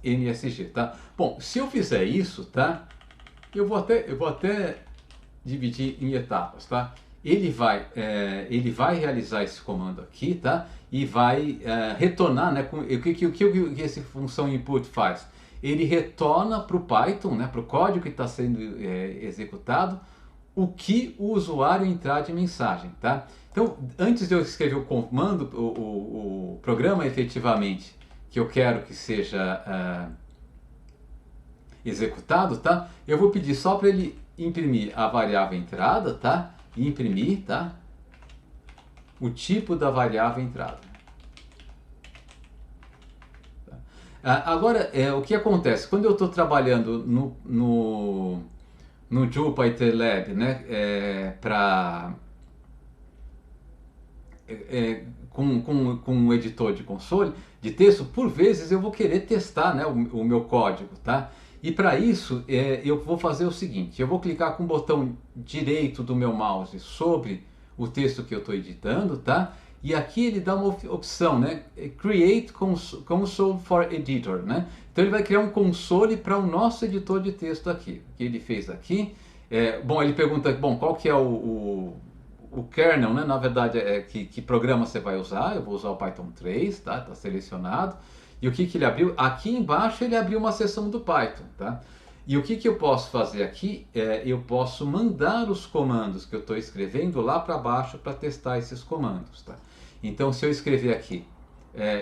NSG, tá? Bom, se eu fizer isso, tá? Eu vou até dividir em etapas, tá? Ele vai realizar esse comando aqui, tá? E vai retornar, né? O que essa função input faz? Ele retorna para o Python, né? Para o código que está sendo executado, o que o usuário entrar de mensagem, tá? Então, antes de eu escrever o comando, o programa efetivamente que eu quero que seja executado, tá? Eu vou pedir só para ele imprimir a variável entrada, tá? E imprimir, tá? O tipo da variável entrada. Agora, o que acontece? Quando eu estou trabalhando no JupyterLab, né? Com um editor de console de texto, por vezes eu vou querer testar, né, o meu código, tá? E para isso eu vou fazer o seguinte: eu vou clicar com o botão direito do meu mouse sobre o texto que eu estou editando, tá? E aqui ele dá uma opção, né? Create Console for Editor, né? Então ele vai criar um console para o nosso editor de texto aqui. O que ele fez aqui? Bom, ele pergunta, bom, qual que é o kernel, né? Na verdade, que programa você vai usar? Eu vou usar o Python 3, tá? Tá selecionado. E o que ele abriu? Aqui embaixo ele abriu uma seção do Python, tá? E o que eu posso fazer aqui? Eu posso mandar os comandos que eu estou escrevendo lá para baixo para testar esses comandos, tá? Então, se eu escrever aqui,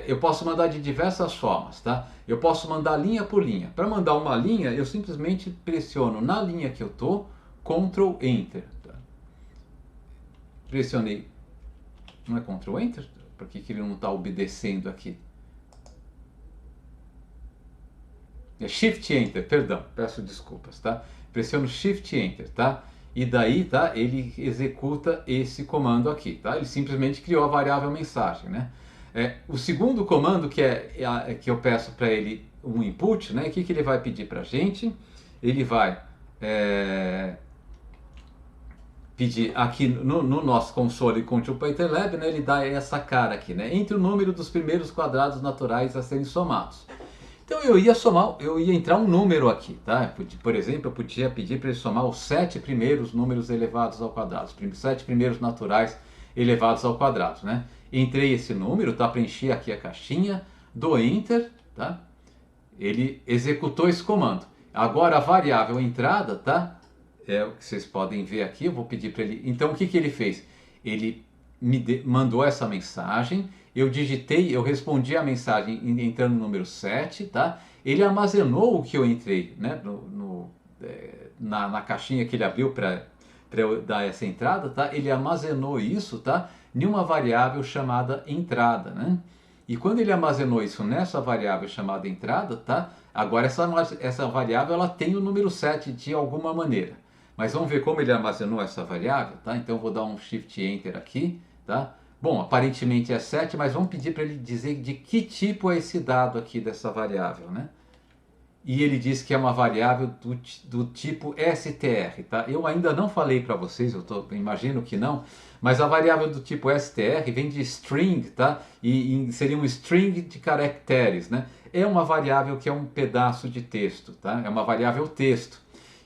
eu posso mandar de diversas formas, tá? Eu posso mandar linha por linha. Para mandar uma linha, eu simplesmente pressiono na linha que eu estou, Ctrl Enter. Tá? Pressionei. Não é Ctrl Enter? Por que ele não está obedecendo aqui? É Shift Enter, perdão, peço desculpas, tá? Pressiono Shift Enter, tá? E daí, tá? Ele executa esse comando aqui, tá? Ele simplesmente criou a variável mensagem, né? O segundo comando que eu peço para ele um input, né? O que ele vai pedir para a gente? Ele vai pedir aqui no nosso console com o JupyterLab, né? Ele dá essa cara aqui, né? Entre o número dos primeiros quadrados naturais a serem somados. Então eu ia entrar um número aqui, tá? Por exemplo, eu podia pedir para ele somar os 7 primeiros números elevados ao quadrado, os 7 primeiros naturais elevados ao quadrado, né? Entrei esse número, tá? Preenchi aqui a caixinha, dou Enter, tá? Ele executou esse comando. Agora a variável entrada, tá? É o que vocês podem ver aqui, eu vou pedir para ele... Então o que ele fez? Ele mandou essa mensagem, eu respondi a mensagem entrando no número 7, tá? Ele armazenou o que eu entrei, né? Na caixinha que ele abriu para eu dar essa entrada, tá? Ele armazenou isso, tá? Em uma variável chamada entrada, né? E quando ele armazenou isso nessa variável chamada entrada, tá? Agora essa variável ela tem o número 7 de alguma maneira. Mas vamos ver como ele armazenou essa variável, tá? Então eu vou dar um Shift Enter aqui, tá? Bom, aparentemente é 7, mas vamos pedir para ele dizer de que tipo é esse dado aqui dessa variável, né? e ele diz que é uma variável do tipo str, tá? Eu ainda não falei para vocês, imagino que não, mas a variável do tipo str vem de string, tá? E seria um string de caracteres, né? É uma variável que é um pedaço de texto, tá? É uma variável texto.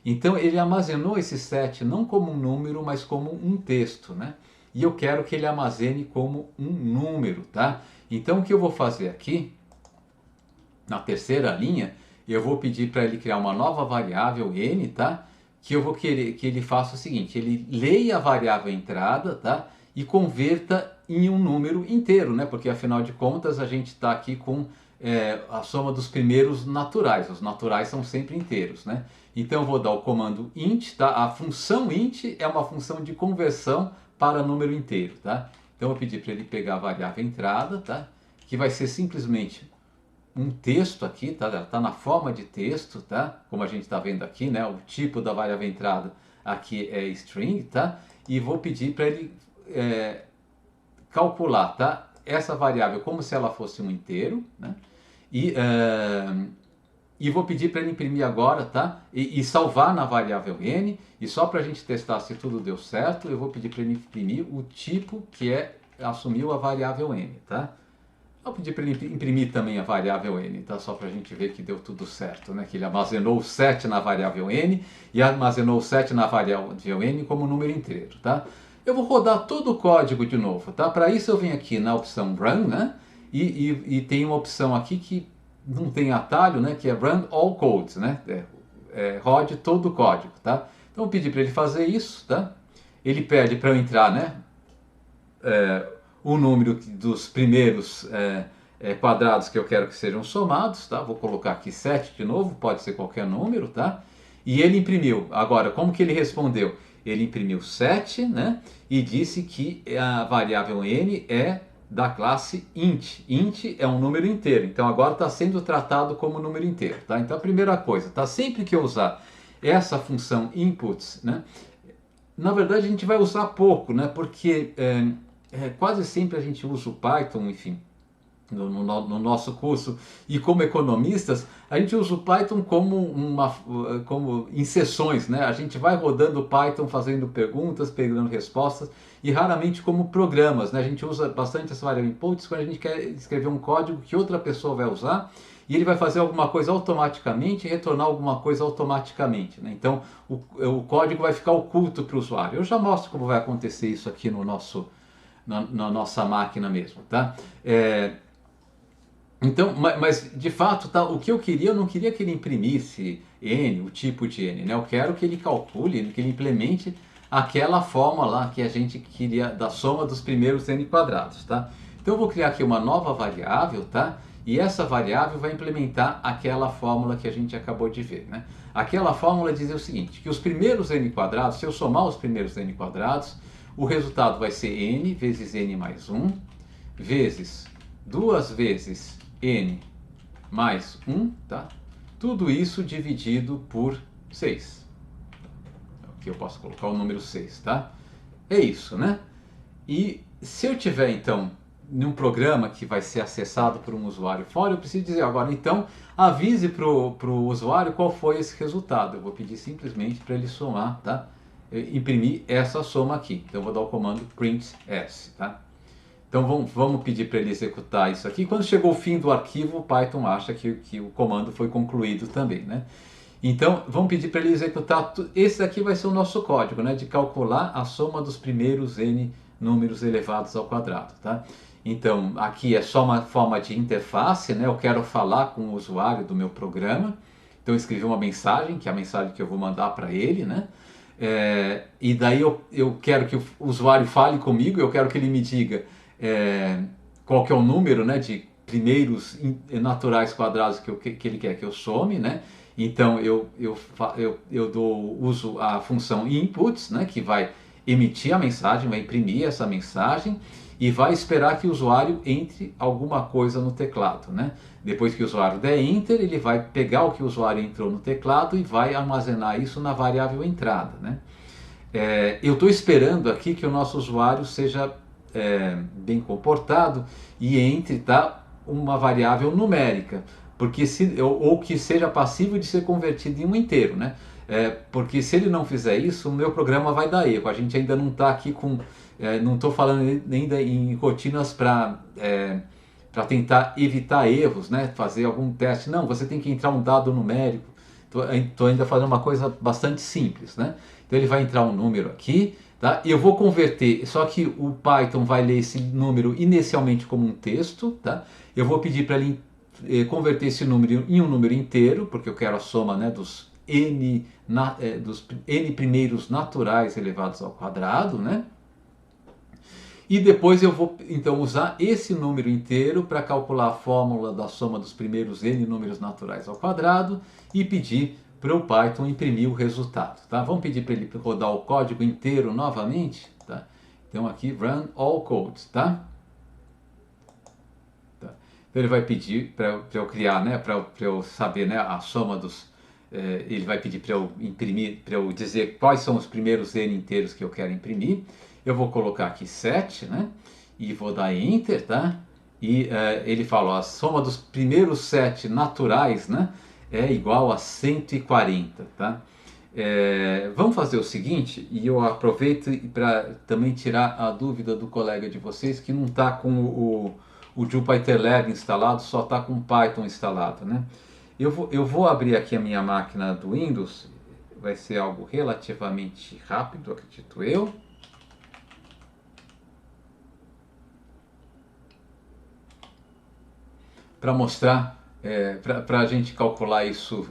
Então ele armazenou esse 7 não como um número, mas como um texto, né? E eu quero que ele armazene como um número, tá? Então o que eu vou fazer aqui, na terceira linha, eu vou pedir para ele criar uma nova variável n, tá? Que eu vou querer que ele faça o seguinte, ele leia a variável entrada, tá? E converta em um número inteiro, né? Porque afinal de contas a gente está aqui com a soma dos primeiros naturais. Os naturais são sempre inteiros, né? Então eu vou dar o comando int, tá? A função int é uma função de conversão para número inteiro, tá? Então eu vou pedir para ele pegar a variável entrada, tá? Que vai ser simplesmente um texto aqui, tá? Ela está na forma de texto, tá? Como a gente está vendo aqui, né? O tipo da variável entrada aqui é string, tá? E vou pedir para ele calcular, tá? Essa variável como se ela fosse um inteiro, né? E vou pedir para ele imprimir agora, tá? E salvar na variável n. E só para a gente testar se tudo deu certo, eu vou pedir para ele imprimir o tipo que assumiu a variável n, tá? Vou pedir para ele imprimir também a variável n, tá? Só para a gente ver que deu tudo certo, né? Que ele armazenou o 7 na variável n e armazenou o 7 na variável n como número inteiro, tá? Eu vou rodar todo o código de novo, tá? Para isso eu venho aqui na opção Run, né? E tem uma opção aqui que não tem atalho, né? Que é Run All Codes, né? Rode todo o código, tá? Então eu pedi para ele fazer isso, tá? Ele pede para eu entrar, né? O número dos primeiros quadrados que eu quero que sejam somados, tá? Vou colocar aqui 7 de novo, pode ser qualquer número, tá? E ele imprimiu. Agora, como que ele respondeu? Ele imprimiu 7, né? E disse que a variável n é da classe int. Int é um número inteiro, então agora está sendo tratado como número inteiro, tá? Então a primeira coisa, tá? Sempre que eu usar essa função inputs, né? Na verdade a gente vai usar pouco, né? Porque quase sempre a gente usa o Python, enfim, no nosso curso, e como economistas, a gente usa o Python como em sessões, né? A gente vai rodando o Python, fazendo perguntas, pegando respostas, e raramente como programas, né? A gente usa bastante essa variável inputs quando a gente quer escrever um código que outra pessoa vai usar, e ele vai fazer alguma coisa automaticamente e retornar alguma coisa automaticamente, né? Então, o código vai ficar oculto para o usuário. Eu já mostro como vai acontecer isso aqui na nossa máquina mesmo, tá? Então, mas de fato, tá, o que eu não queria que ele imprimisse n, o tipo de n, né? Eu quero que ele calcule, que ele implemente aquela forma lá que a gente queria da soma dos primeiros n quadrados, tá? Então eu vou criar aqui uma nova variável, tá? E essa variável vai implementar aquela fórmula que a gente acabou de ver, né? Aquela fórmula dizia o seguinte, que os primeiros n quadrados, se eu somar os primeiros n quadrados, o resultado vai ser n vezes n mais 1, vezes 2 vezes n mais 1, tá? Tudo isso dividido por 6. Aqui eu posso colocar o número 6, tá? É isso, né? E se eu tiver, então, num programa que vai ser acessado por um usuário fora, eu preciso dizer agora, então, avise para o usuário qual foi esse resultado. Eu vou pedir simplesmente para ele somar, tá? Imprimir essa soma aqui. Então eu vou dar o comando print s, tá? Então vamos pedir para ele executar isso aqui. Quando chegou o fim do arquivo, o Python acha que o comando foi concluído também, né? Então vamos pedir para ele executar. Esse aqui vai ser o nosso código, né? De calcular a soma dos primeiros n números elevados ao quadrado, tá? Então aqui é só uma forma de interface, né? Eu quero falar com o usuário do meu programa. Então eu escrevi uma mensagem, que é a mensagem que eu vou mandar para ele, né? E daí eu quero que o usuário fale comigo, eu quero que ele me diga qual que é o número, né, de primeiros naturais quadrados que ele quer que eu some, né? Então eu uso a função inputs, né, que vai emitir a mensagem, vai imprimir essa mensagem e vai esperar que o usuário entre alguma coisa no teclado, né? Depois que o usuário der enter, ele vai pegar o que o usuário entrou no teclado e vai armazenar isso na variável entrada, né? Eu estou esperando aqui que o nosso usuário seja bem comportado e entre, tá, uma variável numérica. Porque ou que seja passível de ser convertido em um inteiro, né? Porque se ele não fizer isso, o meu programa vai dar erro. A gente ainda não está aqui com... não estou falando ainda em rotinas para tentar evitar erros, né? Fazer algum teste. Não, você tem que entrar um dado numérico. Estou ainda fazendo uma coisa bastante simples, né? Então ele vai entrar um número aqui, tá? E eu vou converter, só que o Python vai ler esse número inicialmente como um texto, tá? Eu vou pedir para ele converter esse número em um número inteiro, porque eu quero a soma, né, dos n primeiros naturais elevados ao quadrado, né? E depois eu vou então usar esse número inteiro para calcular a fórmula da soma dos primeiros n números naturais ao quadrado e pedir para o Python imprimir o resultado. Tá? Vamos pedir para ele rodar o código inteiro novamente. Tá? Então aqui, run all code. Tá? Então ele vai pedir para eu criar, né, para eu saber, né, a soma dos... ele vai pedir para eu imprimir, para eu dizer quais são os primeiros n inteiros que eu quero imprimir. Eu vou colocar aqui 7, né? E vou dar Enter, tá? E ele fala, ó, a soma dos primeiros 7 naturais, né? É igual a 140, tá? Vamos fazer o seguinte, e eu aproveito para também tirar a dúvida do colega de vocês que não está com o JupyterLab instalado, só está com o Python instalado, né? Eu vou abrir aqui a minha máquina do Windows, vai ser algo relativamente rápido, acredito eu. Para mostrar, para a gente calcular isso.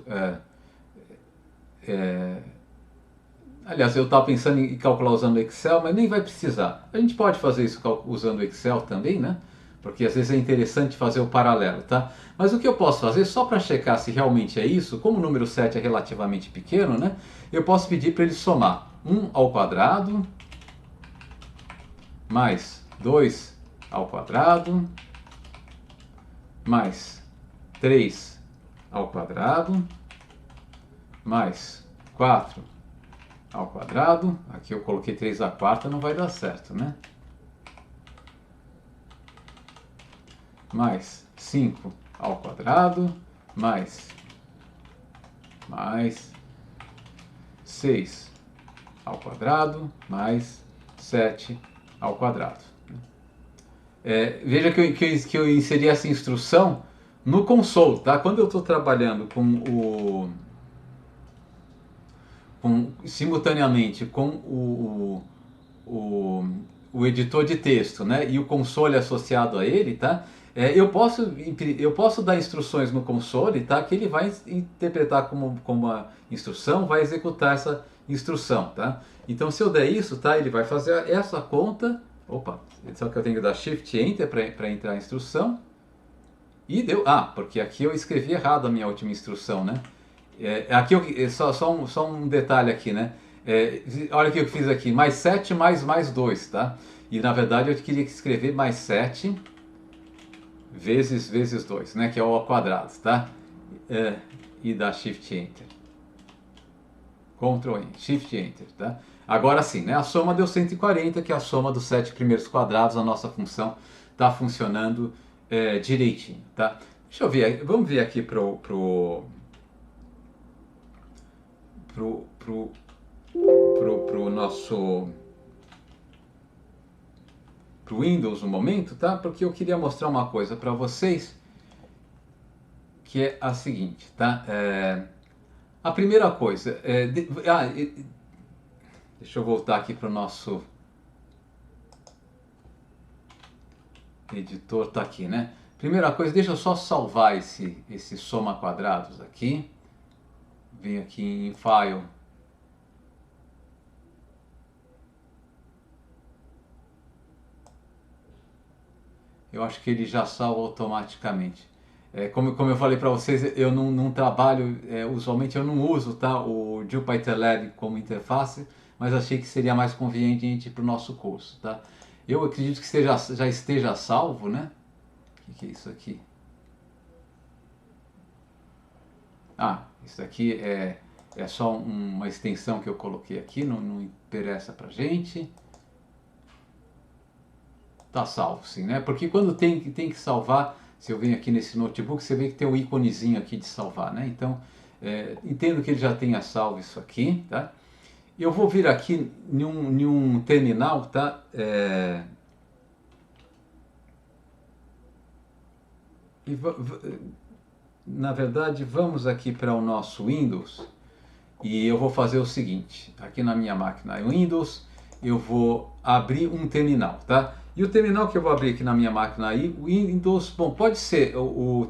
Aliás, eu estava pensando em calcular usando o Excel, mas nem vai precisar. A gente pode fazer isso usando o Excel também, né? Porque às vezes é interessante fazer o paralelo, tá? Mas o que eu posso fazer, só para checar se realmente é isso, como o número 7 é relativamente pequeno, né? Eu posso pedir para ele somar 1 ao quadrado mais 2 ao quadrado mais 3 ao quadrado, mais 4 ao quadrado, aqui eu coloquei 3 à quarta, não vai dar certo, né? Mais 5 ao quadrado, mais 6 ao quadrado, mais 7 ao quadrado. Veja que eu inseri essa instrução no console, tá? Quando eu estou trabalhando simultaneamente com o editor de texto, né, e o console associado a ele, tá? Eu posso dar instruções no console, tá? Que ele vai interpretar como uma instrução, vai executar essa instrução, tá? Então se eu der isso, tá? Ele vai fazer essa conta. Opa, só que eu tenho que dar Shift Enter para entrar a instrução. E deu. Porque aqui eu escrevi errado a minha última instrução, né? Aqui só um detalhe aqui, né? Olha o que eu fiz aqui, mais 7 mais 2, tá? E na verdade eu queria escrever mais 7 vezes 2, né? Que é o ao quadrado, tá? E dar Shift Enter. Ctrl Enter, Shift Enter, tá? Agora sim, né? A soma deu 140, que é a soma dos 7 primeiros quadrados. A nossa função está funcionando direitinho, tá? Deixa eu ver, vamos ver aqui pro nosso pro Windows um momento, tá? Porque eu queria mostrar uma coisa para vocês, que é a seguinte, tá? A primeira coisa, deixa eu voltar aqui para o nosso editor, tá aqui, né? Primeira coisa, deixa eu só salvar esse soma quadrados aqui. Venho aqui em File. Eu acho que ele já salva automaticamente. Como eu falei para vocês, eu não trabalho, usualmente eu não uso, tá, o JupyterLab como interface, mas achei que seria mais conveniente para o nosso curso, tá? Eu acredito que já esteja salvo, né? O que é isso aqui? Isso aqui é só uma extensão que eu coloquei aqui, não interessa pra gente. Tá salvo sim, né? Porque quando tem que salvar, Se eu venho aqui nesse notebook, você vê que tem um íconezinho aqui de salvar, né? Então, entendo que ele já tenha salvo isso aqui, tá? Eu vou vir aqui em um terminal, tá? Na verdade, vamos aqui para o nosso Windows e eu vou fazer o seguinte. Aqui na minha máquina Windows, eu vou abrir um terminal, tá? E o terminal que eu vou abrir aqui na minha máquina aí, o Windows, bom, pode ser o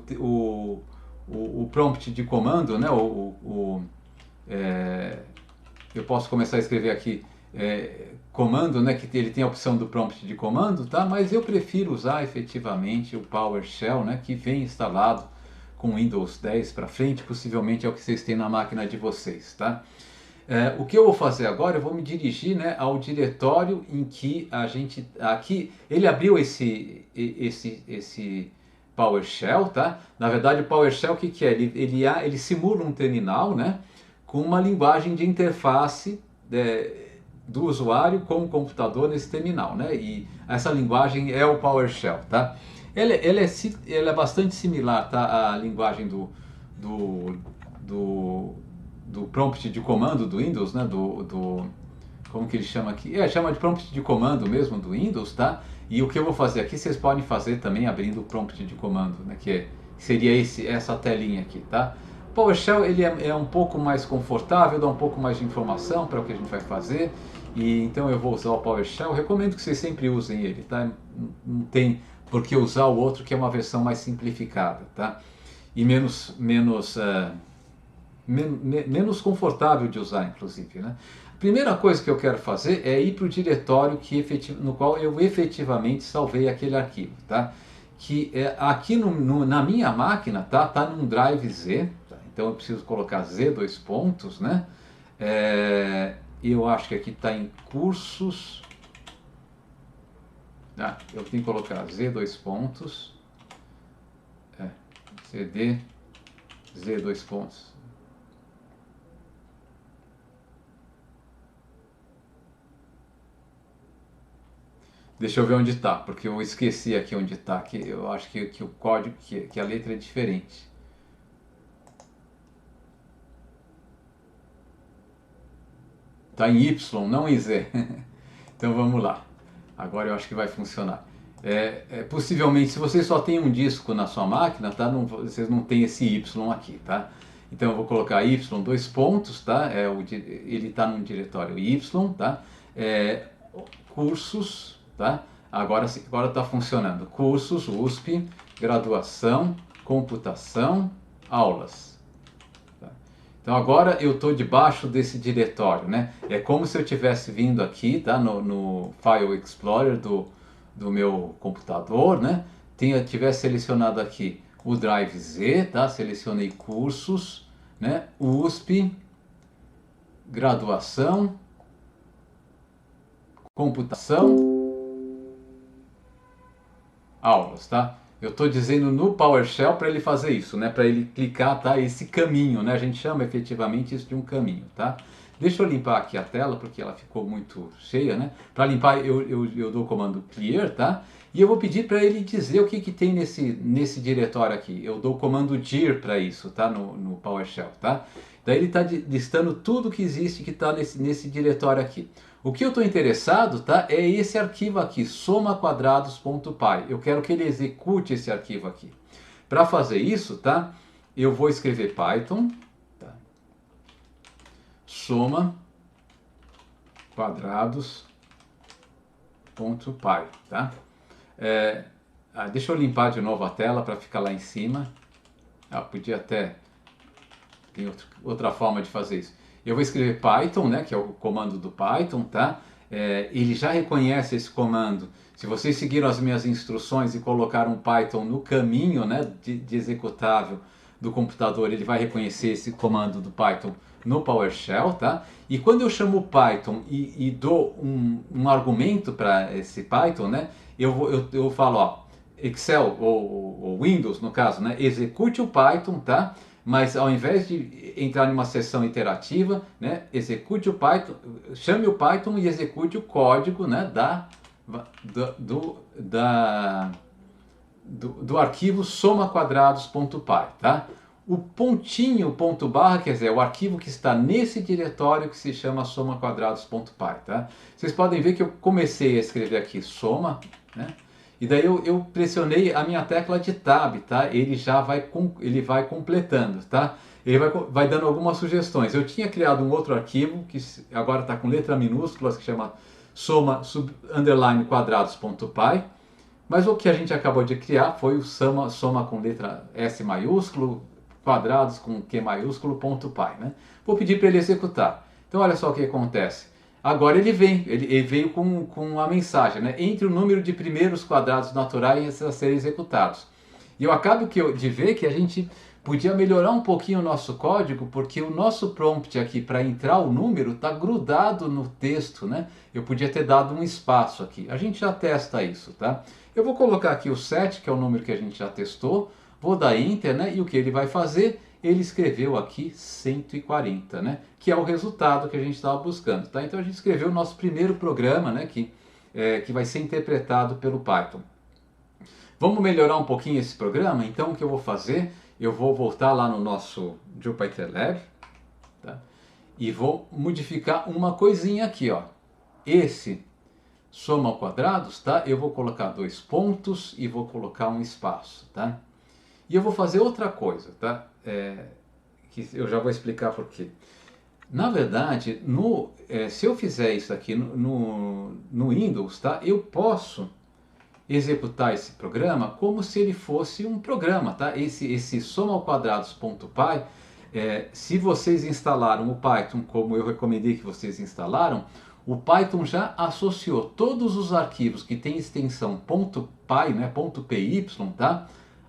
prompt de comando, né? Eu posso começar a escrever aqui comando, né? Que ele tem a opção do prompt de comando, tá? Mas eu prefiro usar efetivamente o PowerShell, né? Que vem instalado com Windows 10 para frente, possivelmente é o que vocês têm na máquina de vocês, tá? O que eu vou fazer agora, eu vou me dirigir, né, ao diretório em que a gente, aqui, ele abriu esse PowerShell, tá? Na verdade, o PowerShell, o que é? Ele simula um terminal, né, com uma linguagem de interface do usuário com o computador nesse terminal, né? E essa linguagem é o PowerShell, tá? Ela é bastante similar, tá, à linguagem do prompt de comando do Windows, né? Como que ele chama aqui? Chama de prompt de comando mesmo do Windows, tá? E o que eu vou fazer aqui, vocês podem fazer também abrindo o prompt de comando, né? Que seria essa telinha aqui, tá? O PowerShell ele é um pouco mais confortável, dá um pouco mais de informação para o que a gente vai fazer. E então eu vou usar o PowerShell. Eu recomendo que vocês sempre usem ele, tá? Não tem por que usar o outro, que é uma versão mais simplificada, tá? E menos confortável de usar, inclusive, né? A primeira coisa que eu quero fazer é ir para o diretório no qual eu efetivamente salvei aquele arquivo, tá? Que aqui na minha máquina, tá num drive Z, tá? Então eu preciso colocar Z dois pontos, né? Eu acho que aqui está em cursos. Eu tenho que colocar Z dois pontos. CD Z dois pontos. Deixa eu ver onde está, porque eu esqueci aqui onde está, que eu acho que o código, que a letra é diferente. Está em Y, não em Z. Então vamos lá. Agora eu acho que vai funcionar. Possivelmente, se você só tem um disco na sua máquina, tá? Vocês não tem esse Y aqui, tá? Então eu vou colocar Y dois pontos, tá? Ele está num diretório Y, tá? Cursos, tá? Agora está funcionando. Cursos, USP, graduação, computação, aulas. Tá? Então agora eu estou debaixo desse diretório, né? É como se eu tivesse vindo aqui, tá? No File Explorer do meu computador, né? Tivesse selecionado aqui o Drive Z, tá? Selecionei cursos, né? USP, graduação, computação, aulas, tá? Eu estou dizendo no PowerShell para ele fazer isso, né? Para ele clicar, tá? Esse caminho, né? A gente chama efetivamente isso de um caminho, tá? Deixa eu limpar aqui a tela, porque ela ficou muito cheia, né? Para limpar, eu dou o comando clear, tá? E eu vou pedir para ele dizer o que tem nesse diretório aqui. Eu dou o comando dir para isso, tá? No PowerShell, tá? Daí ele está listando tudo que existe que está nesse diretório aqui. O que eu estou interessado, tá? É esse arquivo aqui, somaquadrados.py. Eu quero que ele execute esse arquivo aqui. Para fazer isso, tá? Eu vou escrever Python, tá? Soma quadrados.py, tá? Deixa eu limpar de novo a tela para ficar lá em cima. Podia até... Tem outra forma de fazer isso. Eu vou escrever Python, né, que é o comando do Python, tá? Ele já reconhece esse comando. Se vocês seguiram as minhas instruções e colocaram Python no caminho, né, de executável do computador, ele vai reconhecer esse comando do Python no PowerShell, tá? E quando eu chamo o Python e dou um argumento para esse Python, né, eu falo, ó, Excel ou Windows, no caso, né, execute o Python, tá? Mas ao invés de entrar em uma sessão interativa, né, execute o Python, chame o Python e execute o código, né, do arquivo somaquadrados.py, tá? O pontinho ponto barra, quer dizer, é o arquivo que está nesse diretório que se chama somaquadrados.py, tá? Vocês podem ver que eu comecei a escrever aqui soma, né? E daí eu pressionei a minha tecla de Tab, tá? Ele vai completando, tá? Ele vai dando algumas sugestões. Eu tinha criado um outro arquivo, que agora está com letra minúsculas, que chama soma_quadrados.py, mas o que a gente acabou de criar foi o soma com letra S maiúsculo, quadrados com Q maiúsculo, .py, né? Vou pedir para ele executar. Então olha só o que acontece. Agora ele veio com a mensagem, né? Entre o número de primeiros quadrados naturais a serem executados. E eu acabo de ver que a gente podia melhorar um pouquinho o nosso código, porque o nosso prompt aqui para entrar o número está grudado no texto, né? Eu podia ter dado um espaço aqui. A gente já testa isso, tá? Eu vou colocar aqui o 7, que é o número que a gente já testou, vou dar Enter, né? E o que ele vai fazer? Ele escreveu aqui 140, né? Que é o resultado que a gente estava buscando, tá? Então a gente escreveu o nosso primeiro programa, né? Que vai ser interpretado pelo Python. Vamos melhorar um pouquinho esse programa? Então o que eu vou fazer? Eu vou voltar lá no nosso JupyterLab, tá? E vou modificar uma coisinha aqui, ó. Esse soma quadrados, tá? Eu vou colocar 2 pontos e vou colocar um espaço, tá? E eu vou fazer outra coisa, tá? Que eu já vou explicar por quê. Na verdade, se eu fizer isso aqui no Windows, tá? Eu posso executar esse programa como se ele fosse um programa, tá? Esse somaquadrados.py, se vocês instalaram o Python como eu recomendei que vocês instalaram, o Python já associou todos os arquivos que tem extensão .py, né, .py, tá,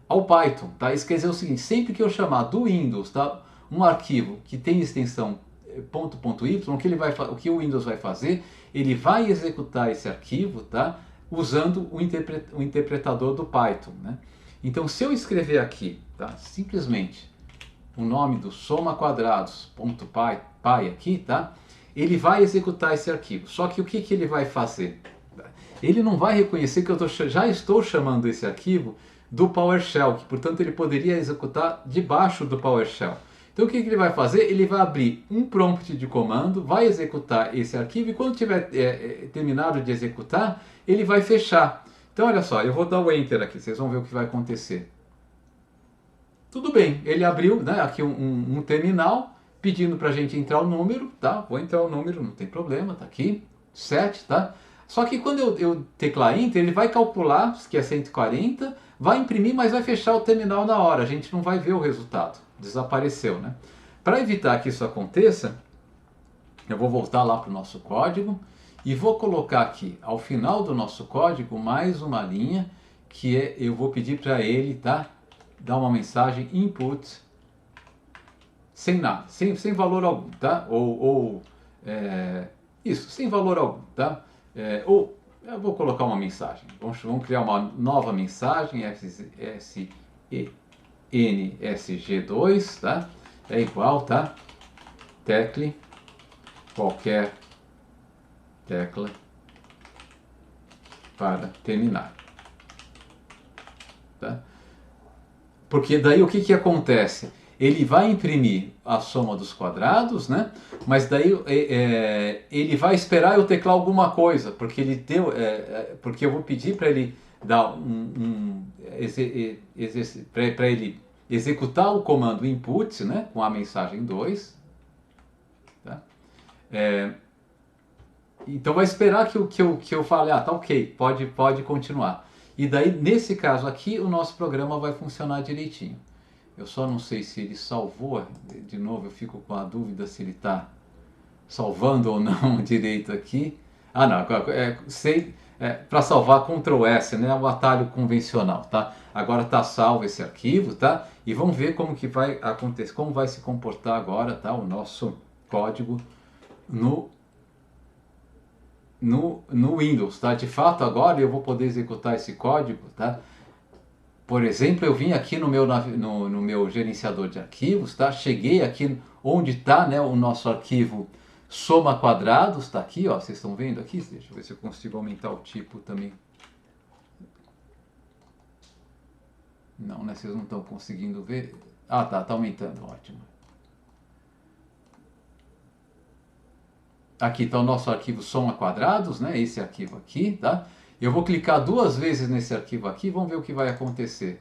ao Python, tá? Isso quer dizer o seguinte, sempre que eu chamar do Windows, tá, um arquivo que tem extensão .y, o que o Windows vai fazer? Ele vai executar esse arquivo, tá, usando o interpretador do Python, né? Então, se eu escrever aqui, tá, simplesmente o nome do somaquadrados.py aqui, tá? Ele vai executar esse arquivo. Só que o que ele vai fazer? Ele não vai reconhecer que eu já estou chamando esse arquivo do PowerShell, que portanto ele poderia executar debaixo do PowerShell. Então o que ele vai fazer? Ele vai abrir um prompt de comando, vai executar esse arquivo e quando tiver terminado de executar, ele vai fechar. Então olha só, eu vou dar o Enter aqui, vocês vão ver o que vai acontecer. Tudo bem, ele abriu, né, aqui um terminal, pedindo para a gente entrar o número, tá? Vou entrar o número, não tem problema, tá aqui, 7, tá? Só que quando eu teclar Enter, ele vai calcular, que é 140, vai imprimir, mas vai fechar o terminal na hora, a gente não vai ver o resultado, desapareceu, né? Para evitar que isso aconteça, eu vou voltar lá para o nosso código e vou colocar aqui, ao final do nosso código, mais uma linha, que eu vou pedir para ele, tá? Dar uma mensagem input, sem nada, sem valor algum, tá? Isso, sem valor algum, tá? Ou eu vou colocar uma mensagem. Vamos criar uma nova mensagem, SNSG2, tá? É igual, tá? Tecle, qualquer tecla para terminar, tá? Porque daí o que acontece? Ele vai imprimir a soma dos quadrados, né? Mas daí ele vai esperar eu teclar alguma coisa, porque porque eu vou pedir para ele dar para ele executar o comando input, né? Com a mensagem 2, tá? Então vai esperar que eu fale, tá ok, pode continuar. E daí nesse caso aqui o nosso programa vai funcionar direitinho. Eu só não sei se ele salvou, de novo eu fico com a dúvida se ele está salvando ou não direito aqui. Ah não, para salvar Ctrl S, né, o atalho convencional, tá? Agora está salvo esse arquivo, tá? E vamos ver como que vai acontecer, como vai se comportar agora, tá? O nosso código no Windows, tá? De fato agora eu vou poder executar esse código, tá? Por exemplo, eu vim aqui no meu gerenciador de arquivos, tá? Cheguei aqui onde está, né, o nosso arquivo soma quadrados, está aqui, ó, vocês estão vendo aqui? Deixa eu ver se eu consigo aumentar o tipo também. Não, né? Vocês não estão conseguindo ver. Ah, tá aumentando, ótimo. Aqui está o nosso arquivo soma quadrados, né? Esse arquivo aqui, tá? Eu vou clicar 2 vezes nesse arquivo aqui, vamos ver o que vai acontecer.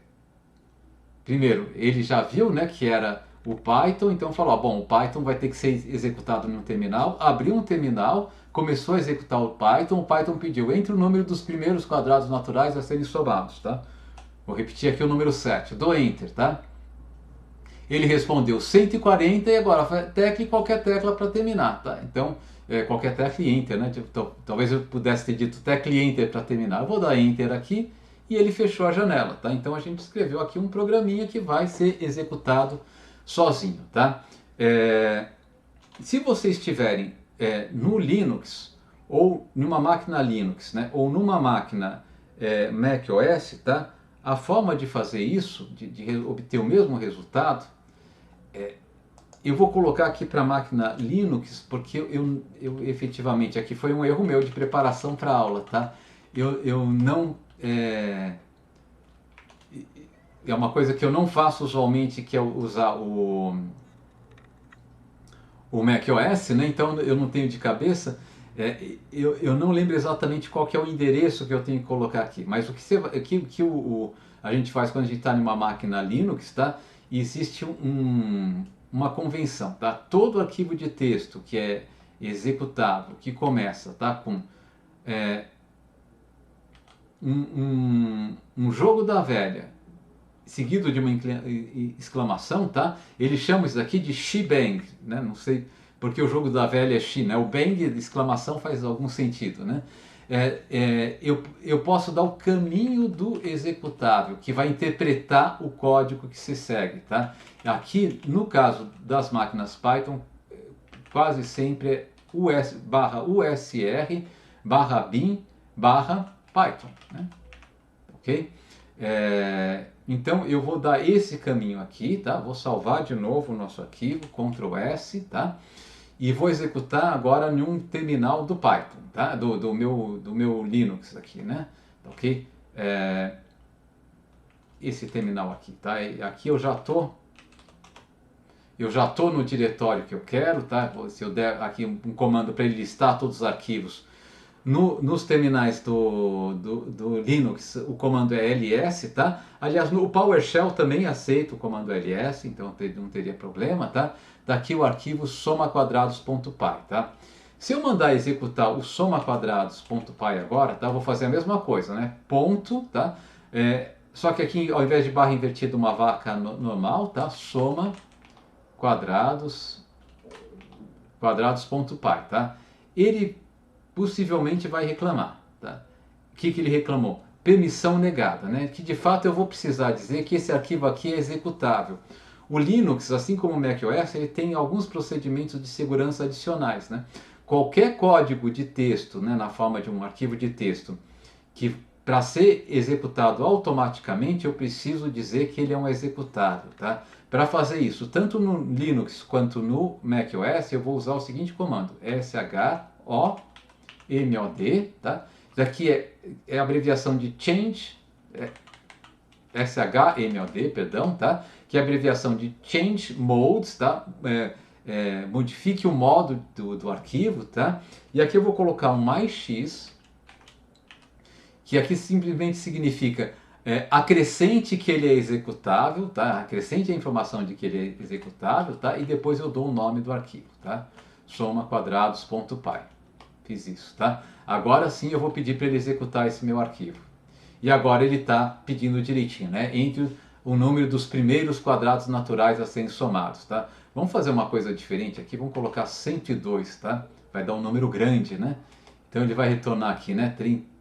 Primeiro, ele já viu, né, que era o Python, então falou, bom, o Python vai ter que ser executado no terminal, abriu um terminal, começou a executar o Python pediu, entre o número dos primeiros quadrados naturais a serem somados, tá? Vou repetir aqui o número 7, dou Enter, tá? Ele respondeu 140 e agora tecle qualquer tecla para terminar, tá? Então, qualquer tecla e Enter, né? Talvez eu pudesse ter dito tecle Enter para terminar. Eu vou dar Enter aqui e ele fechou a janela, tá? Então a gente escreveu aqui um programinha que vai ser executado sozinho, tá? Se vocês estiverem no Linux ou numa máquina Linux, né? Ou numa máquina macOS, tá? A forma de fazer isso, de obter o mesmo resultado, eu vou colocar aqui para a máquina Linux, porque eu efetivamente, aqui foi um erro meu de preparação para a aula, tá? Eu não... É uma coisa que eu não faço usualmente, que é usar o macOS, né? Então eu não tenho de cabeça, eu não lembro exatamente qual que é o endereço que eu tenho que colocar aqui, mas o que a gente faz quando a gente está numa máquina Linux, tá? Existe uma convenção, tá? Todo arquivo de texto que é executável, que começa, tá, com um jogo da velha, seguido de uma exclamação, tá? Ele chama isso daqui de shebang, né? Não sei porque o jogo da velha é she, né? O bang, exclamação, faz algum sentido, né? Eu posso dar o caminho do executável, que vai interpretar o código que se segue, tá? Aqui, no caso das máquinas Python, quase sempre é usr/bin/python, né? Ok? Então eu vou dar esse caminho aqui, tá? Vou salvar de novo o nosso arquivo, Ctrl S, tá? E vou executar agora em um terminal do Python, tá? Do meu Linux aqui, né? Ok? Esse terminal aqui, tá? E aqui eu já tô no diretório que eu quero, tá? Se eu der aqui um comando para ele listar todos os arquivos, nos terminais do Linux o comando é ls, tá? Aliás, no PowerShell também aceita o comando ls, então não teria problema, tá? Daqui o arquivo somaquadrados.py, tá? Se eu mandar executar o somaquadrados.py agora, tá? Vou fazer a mesma coisa, né? Ponto, tá? Só que aqui, ao invés de barra invertida, uma vaca normal, tá? Soma quadrados.py, tá? Ele possivelmente vai reclamar, tá? O que ele reclamou? Permissão negada, né? Que de fato eu vou precisar dizer que esse arquivo aqui é executável. O Linux, assim como o macOS, ele tem alguns procedimentos de segurança adicionais, né? Qualquer código de texto, né, na forma de um arquivo de texto, que para ser executado automaticamente eu preciso dizer que ele é um executável, tá? Para fazer isso, tanto no Linux quanto no macOS, eu vou usar o seguinte comando: shomod, tá? Isso aqui é a abreviação de change, shmod, perdão, tá? Que é a abreviação de change modes, tá? Modifique o modo do arquivo, tá? E aqui eu vou colocar um mais x, que aqui simplesmente significa acrescente que ele é executável, tá? Acrescente a informação de que ele é executável, tá? E depois eu dou o nome do arquivo, tá? somaquadrados.py. Fiz isso, tá? Agora sim eu vou pedir para ele executar esse meu arquivo. E agora ele está pedindo direitinho, né? Entre o número dos primeiros quadrados naturais a serem somados, tá? Vamos fazer uma coisa diferente aqui, vamos colocar 102, tá? Vai dar um número grande, né? Então ele vai retornar aqui, né?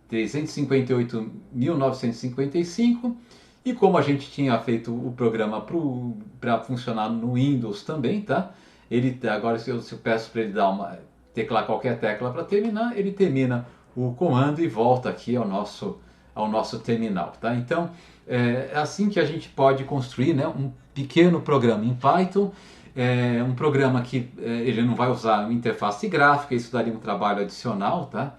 358.955. E como a gente tinha feito o programa para funcionar no Windows também, tá? Agora se eu peço para ele teclar qualquer tecla para terminar, ele termina o comando e volta aqui ao nosso terminal, tá? Então é assim que a gente pode construir, né, um pequeno programa em Python, um programa que ele não vai usar uma interface gráfica, isso daria um trabalho adicional, tá?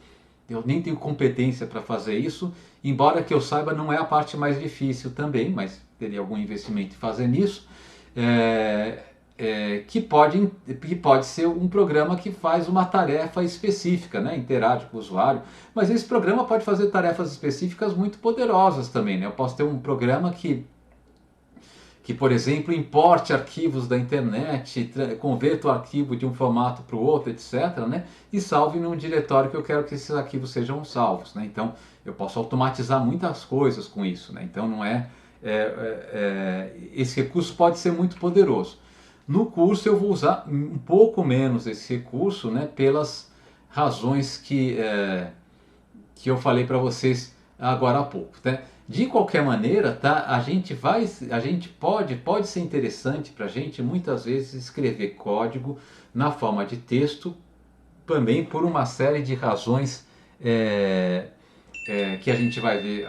Eu nem tenho competência para fazer isso, embora que eu saiba não é a parte mais difícil também, mas teria algum investimento em fazer nisso, que pode ser um programa que faz uma tarefa específica, né? Interage com o usuário, mas esse programa pode fazer tarefas específicas muito poderosas também, né? Eu posso ter um programa que por exemplo, importe arquivos da internet, converta o arquivo de um formato para o outro, etc., né? E salve num diretório que eu quero que esses arquivos sejam salvos, né? Então, eu posso automatizar muitas coisas com isso, né? Então, não esse recurso pode ser muito poderoso. No curso, eu vou usar um pouco menos esse recurso, né? Pelas razões que eu falei para vocês agora há pouco, né? De qualquer maneira, tá? A gente pode ser interessante para a gente muitas vezes escrever código na forma de texto, também por uma série de razões que a gente vai ver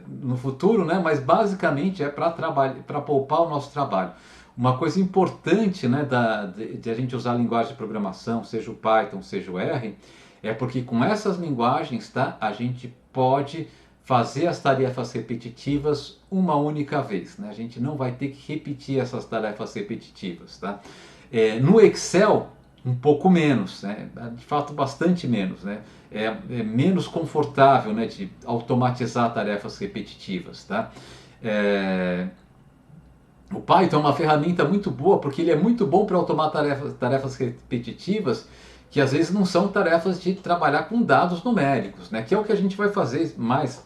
no futuro, né? Mas basicamente é para poupar o nosso trabalho. Uma coisa importante, né, de a gente usar a linguagem de programação, seja o Python, seja o R, é porque com essas linguagens, tá? A gente pode fazer as tarefas repetitivas uma única vez, né? A gente não vai ter que repetir essas tarefas repetitivas, tá? No Excel, um pouco menos, né? De fato bastante menos, né? É menos confortável, né, de automatizar tarefas repetitivas, tá? O Python é uma ferramenta muito boa porque ele é muito bom para automatar tarefas repetitivas que às vezes não são tarefas de trabalhar com dados numéricos, né? Que é o que a gente vai fazer mais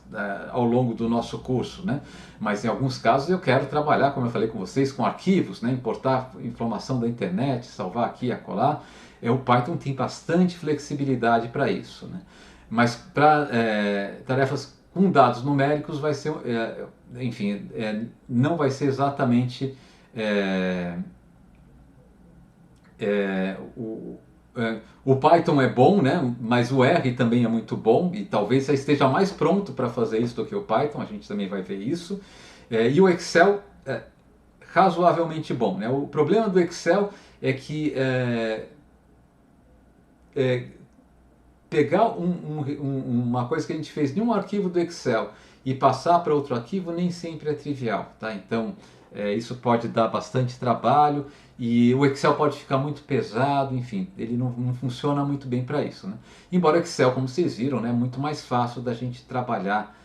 ao longo do nosso curso, né? Mas em alguns casos eu quero trabalhar, como eu falei com vocês, com arquivos, né? Importar informação da internet, salvar aqui e acolá. O Python tem bastante flexibilidade para isso, né? Mas para tarefas com dados numéricos vai ser, enfim, não vai ser exatamente o Python é bom, né? Mas o R também é muito bom e talvez você esteja mais pronto para fazer isso do que o Python, a gente também vai ver isso. E o Excel é razoavelmente bom, né? O problema do Excel é que pegar uma coisa que a gente fez em um arquivo do Excel e passar para outro arquivo nem sempre é trivial, tá? Então isso pode dar bastante trabalho e o Excel pode ficar muito pesado, enfim, ele não funciona muito bem para isso, né? Embora o Excel, como vocês viram, né, é muito mais fácil da gente trabalhar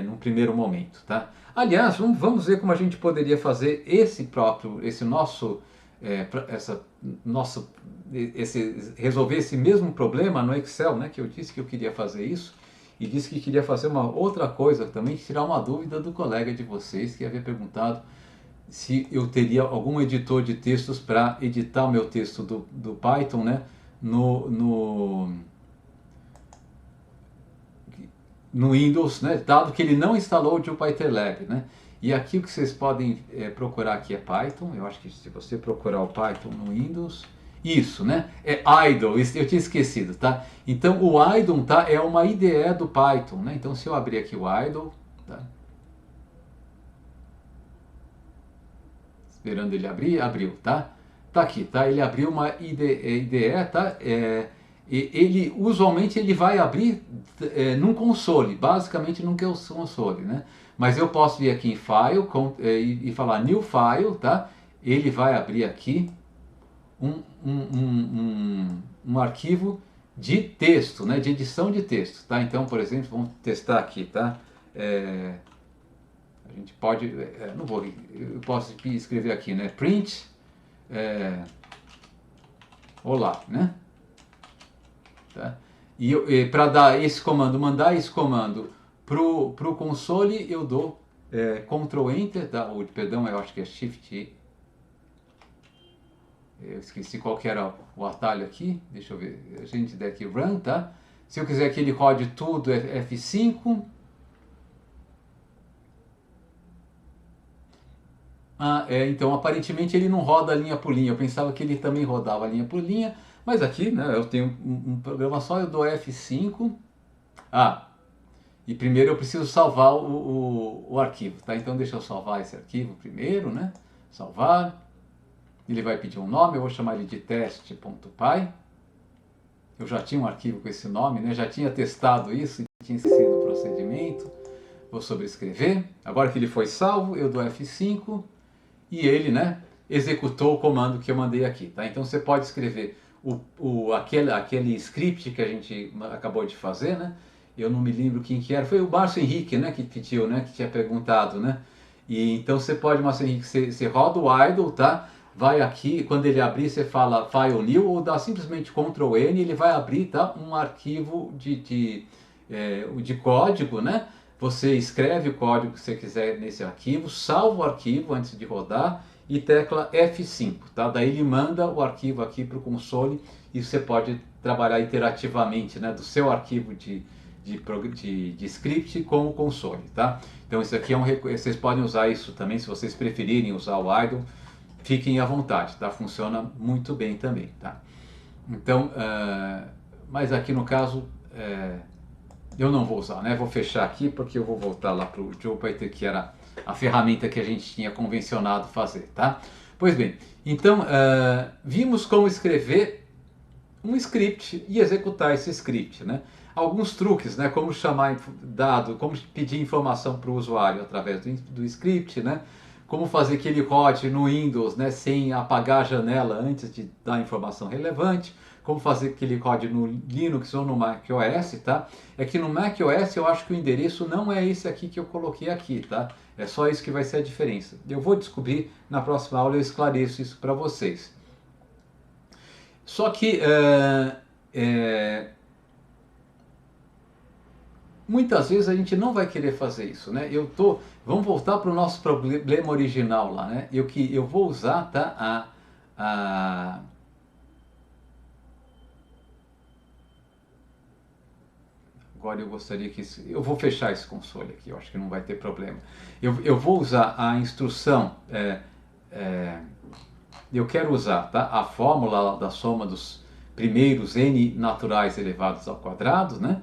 num primeiro momento, tá? Aliás, vamos ver como a gente poderia fazer resolver esse mesmo problema no Excel, né? Que eu disse que eu queria fazer isso e disse que queria fazer uma outra coisa também, tirar uma dúvida do colega de vocês que havia perguntado se eu teria algum editor de textos para editar o meu texto do Python, né? No Windows, né? Dado que ele não instalou o JupyterLab, né? E aqui o que vocês podem procurar aqui é Python. Eu acho que se você procurar o Python no Windows, isso, né? É idle, eu tinha esquecido, tá? Então o idle, tá? É uma IDE do Python, né? Então se eu abrir aqui o idle, tá? Esperando ele abrir, abriu, tá? Tá aqui, tá? Ele abriu uma IDE, tá? Ele usualmente ele vai abrir num console, basicamente num console, né? Mas eu posso vir aqui em File e falar New File, tá? Ele vai abrir aqui um arquivo de texto, né? De edição de texto, tá? Então, por exemplo, vamos testar aqui, tá? A gente pode, não vou, eu posso escrever aqui, né? Print, olá, né? Tá? E para dar esse comando, mandar esse comando pro console, eu dou Ctrl Enter, perdão, eu acho que é Shift. Eu esqueci qual que era o atalho aqui. Deixa eu ver. A gente der aqui Run, tá? Se eu quiser que ele rode tudo, é F5. Então aparentemente ele não roda linha por linha. Eu pensava que ele também rodava linha por linha. Mas aqui, né, eu tenho um programa só, eu dou F5. E primeiro eu preciso salvar o arquivo, tá? Então deixa eu salvar esse arquivo primeiro, né? Salvar. Ele vai pedir um nome, eu vou chamar ele de teste.py. Eu já tinha um arquivo com esse nome, né? Já tinha testado isso, tinha esquecido o procedimento. vou sobrescrever. Agora que ele foi salvo, eu dou F5 e ele, né, executou o comando que eu mandei aqui, tá? Então você pode escrever aquele script que a gente acabou de fazer, né? Eu não me lembro quem que era, foi o Márcio Henrique, né, que pediu, né, que tinha perguntado, né? E então você pode, Márcio Henrique, você roda o idle, tá? Vai aqui, quando ele abrir, você fala File New ou dá simplesmente Ctrl N, ele vai abrir, tá, um arquivo de código, né? Você escreve o código que você quiser nesse arquivo, salva o arquivo antes de rodar e tecla F5, tá? Daí ele manda o arquivo aqui para o console e você pode trabalhar iterativamente, né, do seu arquivo de script com o console, tá? Então isso aqui vocês podem usar isso também, se vocês preferirem usar o idle, fiquem à vontade, tá? Funciona muito bem também, tá? Então, mas aqui no caso, eu não vou usar, né? Vou fechar aqui porque eu vou voltar lá para o Jupyter, que era a ferramenta que a gente tinha convencionado fazer, tá? Pois bem, então vimos como escrever um script e executar esse script, né? Alguns truques, né? Como chamar dado, como pedir informação para o usuário através do script, né? Como fazer que ele rode no Windows, né, sem apagar a janela antes de dar informação relevante. Como fazer que ele rode no Linux ou no macOS, tá? É que no macOS eu acho que o endereço não é esse aqui que eu coloquei aqui, tá? É só isso que vai ser a diferença. Eu vou descobrir, na próxima aula eu esclareço isso para vocês. Só que muitas vezes a gente não vai querer fazer isso, né? Vamos voltar para o nosso problema original lá, né? Eu vou usar, tá? Agora eu gostaria que eu vou fechar esse console aqui. Eu acho que não vai ter problema. Eu vou usar a instrução. Eu quero usar, tá? A fórmula da soma dos primeiros n naturais elevados ao quadrado, né?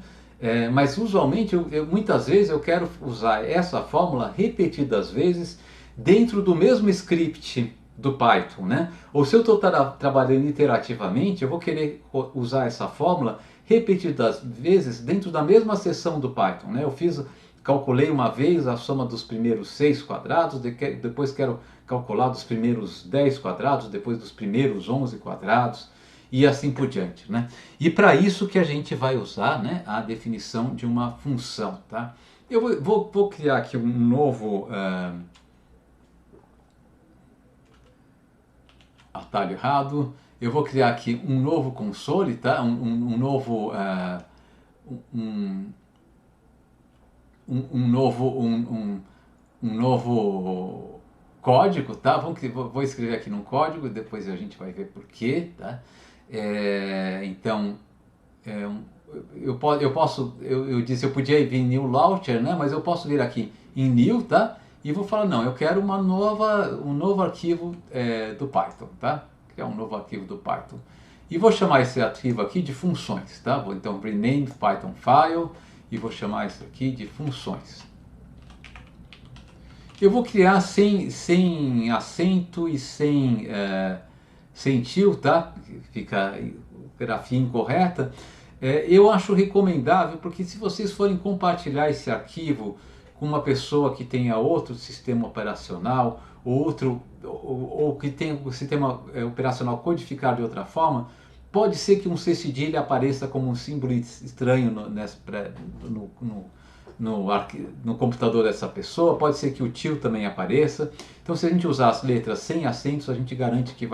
Mas usualmente, muitas vezes eu quero usar essa fórmula repetidas vezes dentro do mesmo script do Python, né? Ou se eu estou trabalhando iterativamente, eu vou querer usar essa fórmula repetidas vezes dentro da mesma seção do Python, né? Calculei uma vez a soma dos primeiros 6 quadrados, depois quero calcular dos primeiros 10 quadrados, depois dos primeiros 11 quadrados, e assim por diante, né? E para isso que a gente vai usar, né, a definição de uma função, tá? Eu vou criar aqui um novo atalho errado. Eu vou criar aqui um novo console, tá? Um novo código, tá? Vou escrever aqui num código, depois a gente vai ver por quê, tá? Então, eu disse eu podia vir em New Launcher, né? Mas eu posso vir aqui em New, tá? E vou falar, não, eu quero um novo arquivo do Python, tá? Criar um novo arquivo do Python. E vou chamar esse arquivo aqui de funções, tá? Vou então rename Python file e vou chamar isso aqui de funções. Eu vou criar sem acento e sem til, tá? Fica grafia incorreta. Eu acho recomendável, porque se vocês forem compartilhar esse arquivo com uma pessoa que tenha outro sistema operacional, ou que tenha o sistema operacional codificado de outra forma, pode ser que um C cedilha apareça como um símbolo estranho no computador dessa pessoa, pode ser que o til também apareça. Então, se a gente usar as letras sem acentos, a gente garante que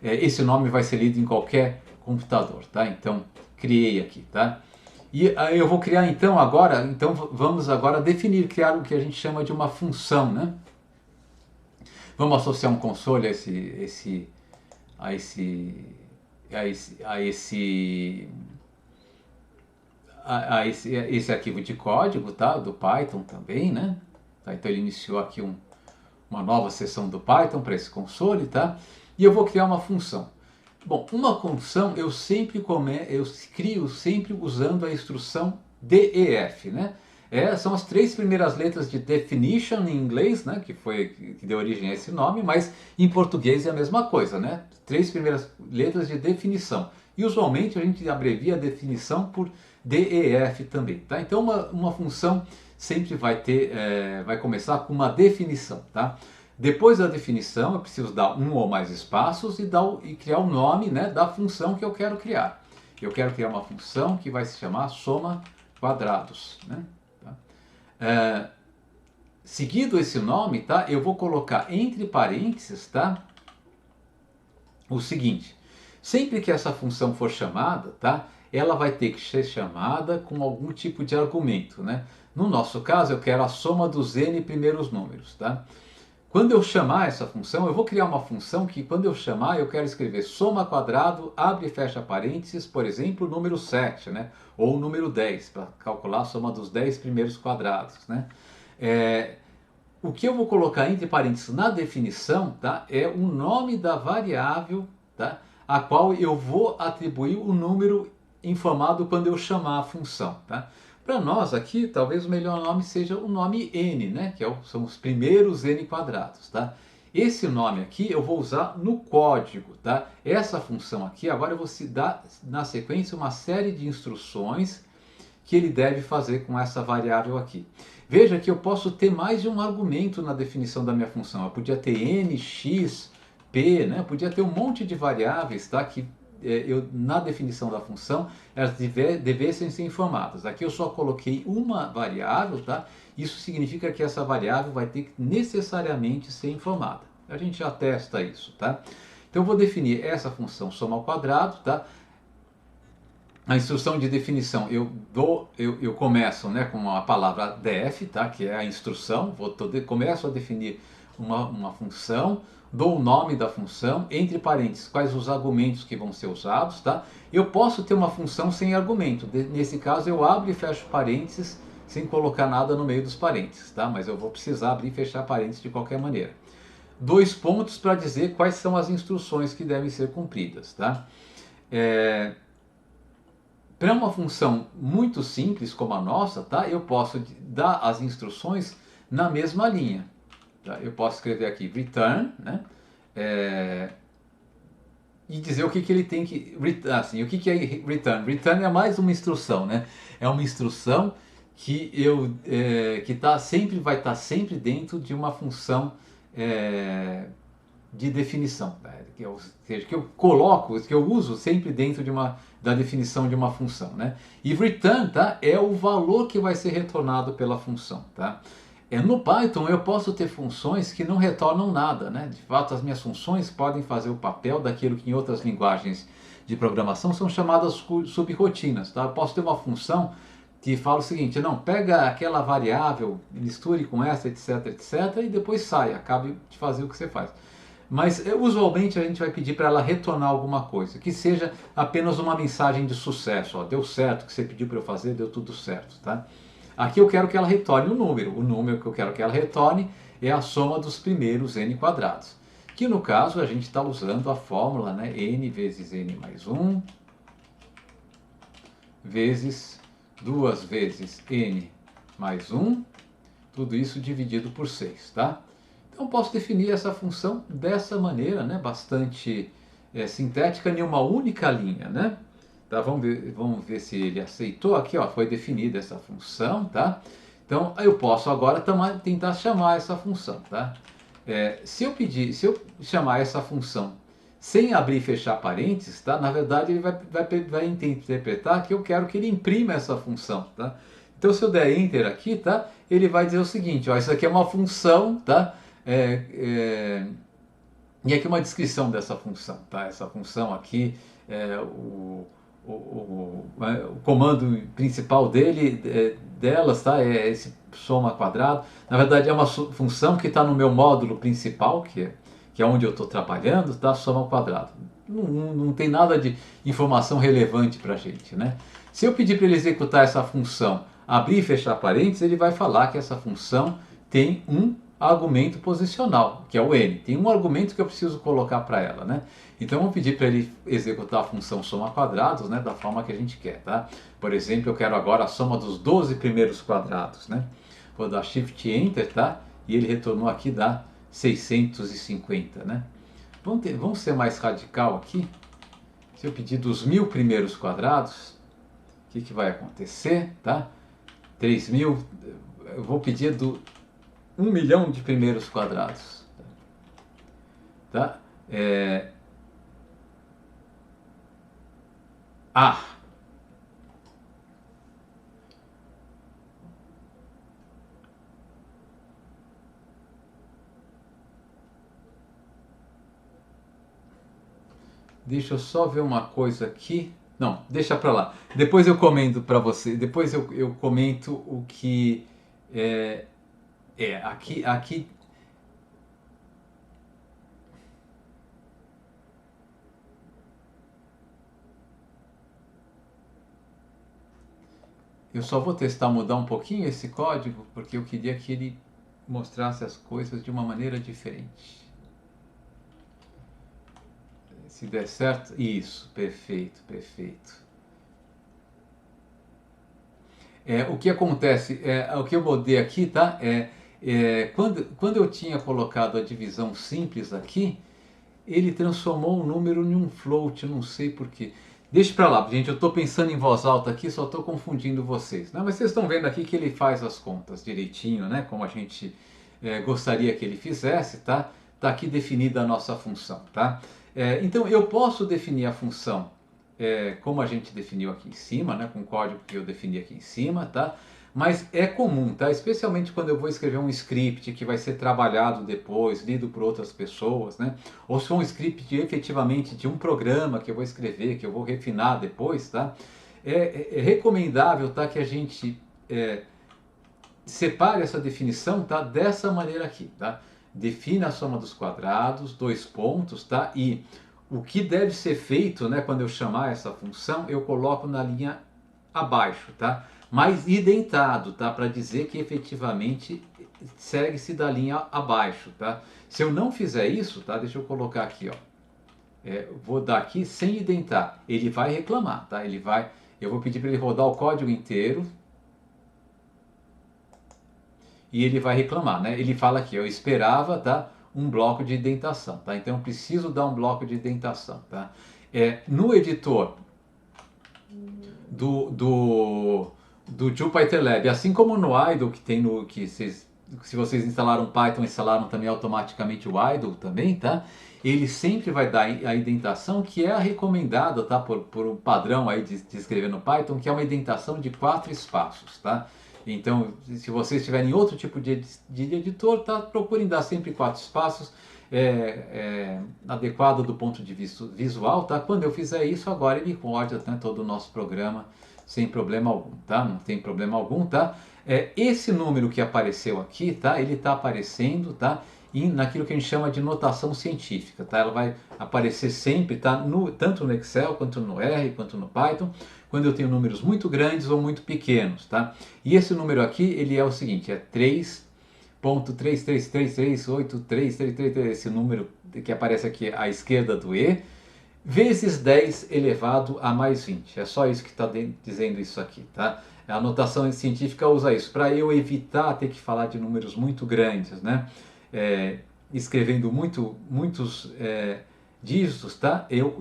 esse nome vai ser lido em qualquer computador, tá? Então, criei aqui, tá? E eu vou criar então agora, vamos agora criar o que a gente chama de uma função, né? Vamos associar um console a esse arquivo de código, tá? Do Python também, né? Tá? Então ele iniciou aqui uma nova seção do Python para esse console, tá? E eu vou criar uma função. Bom, uma função eu crio sempre usando a instrução def, né? São as 3 primeiras letras de definition em inglês, né, que deu origem a esse nome, mas em português é a mesma coisa, né? 3 primeiras letras de definição. E usualmente a gente abrevia a definição por DEF também, tá? Então uma função sempre vai começar com uma definição, tá? Depois da definição eu preciso dar um ou mais espaços e criar o nome, né, da função que eu quero criar. Eu quero criar uma função que vai se chamar soma quadrados, né? Seguido esse nome, tá? Eu vou colocar entre parênteses, tá? O seguinte: sempre que essa função for chamada, tá? Ela vai ter que ser chamada com algum tipo de argumento, né? No nosso caso, eu quero a soma dos n primeiros números, tá? Quando eu chamar essa função, eu vou criar uma função que, quando eu chamar, eu quero escrever soma quadrado, abre e fecha parênteses, por exemplo, número 7, né? Ou número 10, para calcular a soma dos 10 primeiros quadrados, né? O que eu vou colocar entre parênteses na definição, tá? É o nome da variável, tá? A qual eu vou atribuir o número informado quando eu chamar a função, tá? Para nós aqui, talvez o melhor nome seja o nome n, né? Que são os primeiros n quadrados, tá? Esse nome aqui eu vou usar no código, tá? Essa função aqui, agora eu vou dar na sequência uma série de instruções que ele deve fazer com essa variável aqui. Veja que eu posso ter mais de um argumento na definição da minha função. Eu podia ter n, x, p, né? Eu podia ter um monte de variáveis, tá? Que na definição da função elas devessem ser informadas. Aqui eu só coloquei uma variável, tá? Isso significa que essa variável vai ter que necessariamente ser informada. A gente já testa isso, tá? Então eu vou definir essa função soma ao quadrado, tá? A instrução de definição eu começo, né, com a palavra def, tá? Que é a instrução. Começo a definir uma função. Dou o nome da função, entre parênteses, quais os argumentos que vão ser usados, tá? Eu posso ter uma função sem argumento. Nesse caso, eu abro e fecho parênteses sem colocar nada no meio dos parênteses, tá? Mas eu vou precisar abrir e fechar parênteses de qualquer maneira. 2 pontos para dizer quais são as instruções que devem ser cumpridas, tá? Para uma função muito simples como a nossa, tá? Eu posso dar as instruções na mesma linha. Eu posso escrever aqui return, né? E dizer o que ele tem que... Assim, o que é return? Return é mais uma instrução, né? É uma instrução que vai estar sempre dentro de uma função de definição, tá? Que eu coloco, que eu uso sempre dentro da definição de uma função, né? E return, tá? É o valor que vai ser retornado pela função, tá? No Python eu posso ter funções que não retornam nada, né? De fato, as minhas funções podem fazer o papel daquilo que em outras linguagens de programação são chamadas subrotinas, tá? Eu posso ter uma função que fala o seguinte: não, pega aquela variável, misture com essa, etc, etc, e depois sai, acabe de fazer o que você faz. Mas usualmente a gente vai pedir para ela retornar alguma coisa, que seja apenas uma mensagem de sucesso. Ó, deu certo o que você pediu para eu fazer, deu tudo certo, tá? Aqui eu quero que ela retorne o número que eu quero que ela retorne é a soma dos primeiros n quadrados, que no caso a gente está usando a fórmula, né, n vezes n mais 1 vezes 2 vezes n mais 1, tudo isso dividido por 6, tá? Então posso definir essa função dessa maneira, né, bastante sintética, em uma única linha, né? Tá, vamos ver se ele aceitou. Aqui, ó, foi definida essa função, tá? Então eu posso agora tentar chamar essa função, tá? Se eu chamar essa função sem abrir e fechar parênteses, tá? Na verdade ele vai interpretar que eu quero que ele imprima essa função, tá? Então se eu der enter aqui, tá? Ele vai dizer o seguinte, ó, isso aqui é uma função, tá? E aqui uma descrição dessa função, tá? Essa função aqui o comando principal delas, tá? É esse soma quadrado. Na verdade é uma função que está no meu módulo principal, que é onde eu estou trabalhando, tá? Soma quadrado. Não tem nada de informação relevante para a gente, né? Se eu pedir para ele executar essa função, abrir e fechar parênteses, ele vai falar que essa função tem um argumento posicional, que é o n. Tem um argumento que eu preciso colocar para ela, né? Então, vamos pedir para ele executar a função soma quadrados, né, da forma que a gente quer, tá? Por exemplo, eu quero agora a soma dos 12 primeiros quadrados, né? Vou dar Shift Enter, tá? E ele retornou aqui, dá 650, né? Vamos ser mais radical aqui. Se eu pedir dos 1000 primeiros quadrados, o que vai acontecer, tá? 3000, eu vou pedir do 1 milhão de primeiros quadrados, tá? Deixa eu só ver uma coisa aqui. Não, deixa para lá. Depois eu comento para você. Depois eu comento o que aqui. Eu só vou testar mudar um pouquinho esse código porque eu queria que ele mostrasse as coisas de uma maneira diferente. Se der certo, isso, perfeito, perfeito. O que acontece, o que eu mudei aqui, tá? Quando eu tinha colocado a divisão simples aqui, ele transformou o número em um float, não sei porquê. Deixa pra lá, gente, eu estou pensando em voz alta aqui, só estou confundindo vocês. Né? Mas vocês estão vendo aqui que ele faz as contas direitinho, né? Como a gente gostaria que ele fizesse, tá? Tá aqui definida a nossa função, tá? Então eu posso definir a função como a gente definiu aqui em cima, né, com o código que eu defini aqui em cima, tá? Mas é comum, tá? Especialmente quando eu vou escrever um script que vai ser trabalhado depois, lido por outras pessoas, né? Ou se for um script efetivamente de um programa que eu vou escrever, que eu vou refinar depois, tá? É recomendável, tá, que a gente separe essa definição, tá, dessa maneira aqui, tá? Defina a soma dos quadrados, 2 pontos, tá? E o que deve ser feito, né, quando eu chamar essa função, eu coloco na linha abaixo, tá? Mas identado, tá? Para dizer que efetivamente segue-se da linha abaixo, tá? Se eu não fizer isso, tá? Deixa eu colocar aqui, ó. Vou dar aqui sem identar. Ele vai reclamar, tá? Eu vou pedir para ele rodar o código inteiro. E ele vai reclamar, né? Ele fala aqui, eu esperava, tá, um bloco de indentação, tá? Então eu preciso dar um bloco de indentação, tá? No editor do JupyterLab, assim como no Idle, que tem se vocês instalaram Python, instalaram também automaticamente o Idle também, tá? Ele sempre vai dar a indentação que é a recomendada, tá? Por um padrão aí de escrever no Python, que é uma indentação de 4 espaços, tá? Então, se vocês tiverem outro tipo de editor, tá? Procurem dar sempre 4 espaços, adequado do ponto de vista visual, tá? Quando eu fizer isso, agora ele roda, né, todo o nosso programa sem problema algum, tá? Não tem problema algum, tá? Esse número que apareceu aqui, tá? Ele está aparecendo, tá? Naquilo que a gente chama de notação científica, tá? Ela vai aparecer sempre, tá? Tanto no Excel, quanto no R, quanto no Python, quando eu tenho números muito grandes ou muito pequenos, tá? E esse número aqui, ele é o seguinte, é 3.333383333, esse número que aparece aqui à esquerda do E, vezes 10 elevado a mais 20. É só isso que está dizendo isso aqui, tá? A notação científica usa isso, para eu evitar ter que falar de números muito grandes, né? Escrevendo muitos dígitos, tá? Eu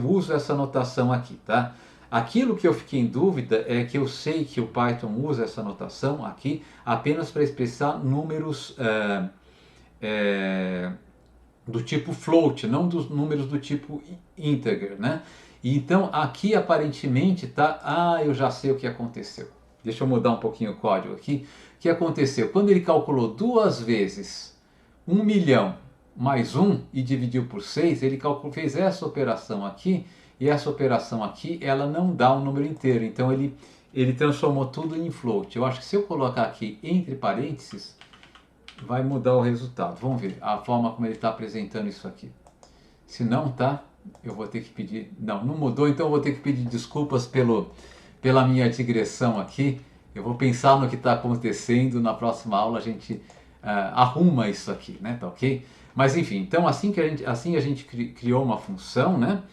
uso essa notação aqui, tá? Aquilo que eu fiquei em dúvida é que eu sei que o Python usa essa notação aqui apenas para expressar números do tipo float, não dos números do tipo integer, né? E então aqui aparentemente tá, eu já sei o que aconteceu. Deixa eu mudar um pouquinho o código aqui. O que aconteceu? Quando ele calculou 2 vezes 1 milhão mais 1 e dividiu por 6, ele fez essa operação aqui, e essa operação aqui, ela não dá um número inteiro, então ele transformou tudo em float. Eu acho que se eu colocar aqui entre parênteses, vai mudar o resultado. Vamos ver a forma como ele está apresentando isso aqui. Se não, tá? Eu vou ter que pedir... Não mudou, então eu vou ter que pedir desculpas pela minha digressão aqui. Eu vou pensar no que está acontecendo. Na próxima aula a gente arruma isso aqui, né? Tá ok? Mas enfim, então assim a gente criou uma função, né?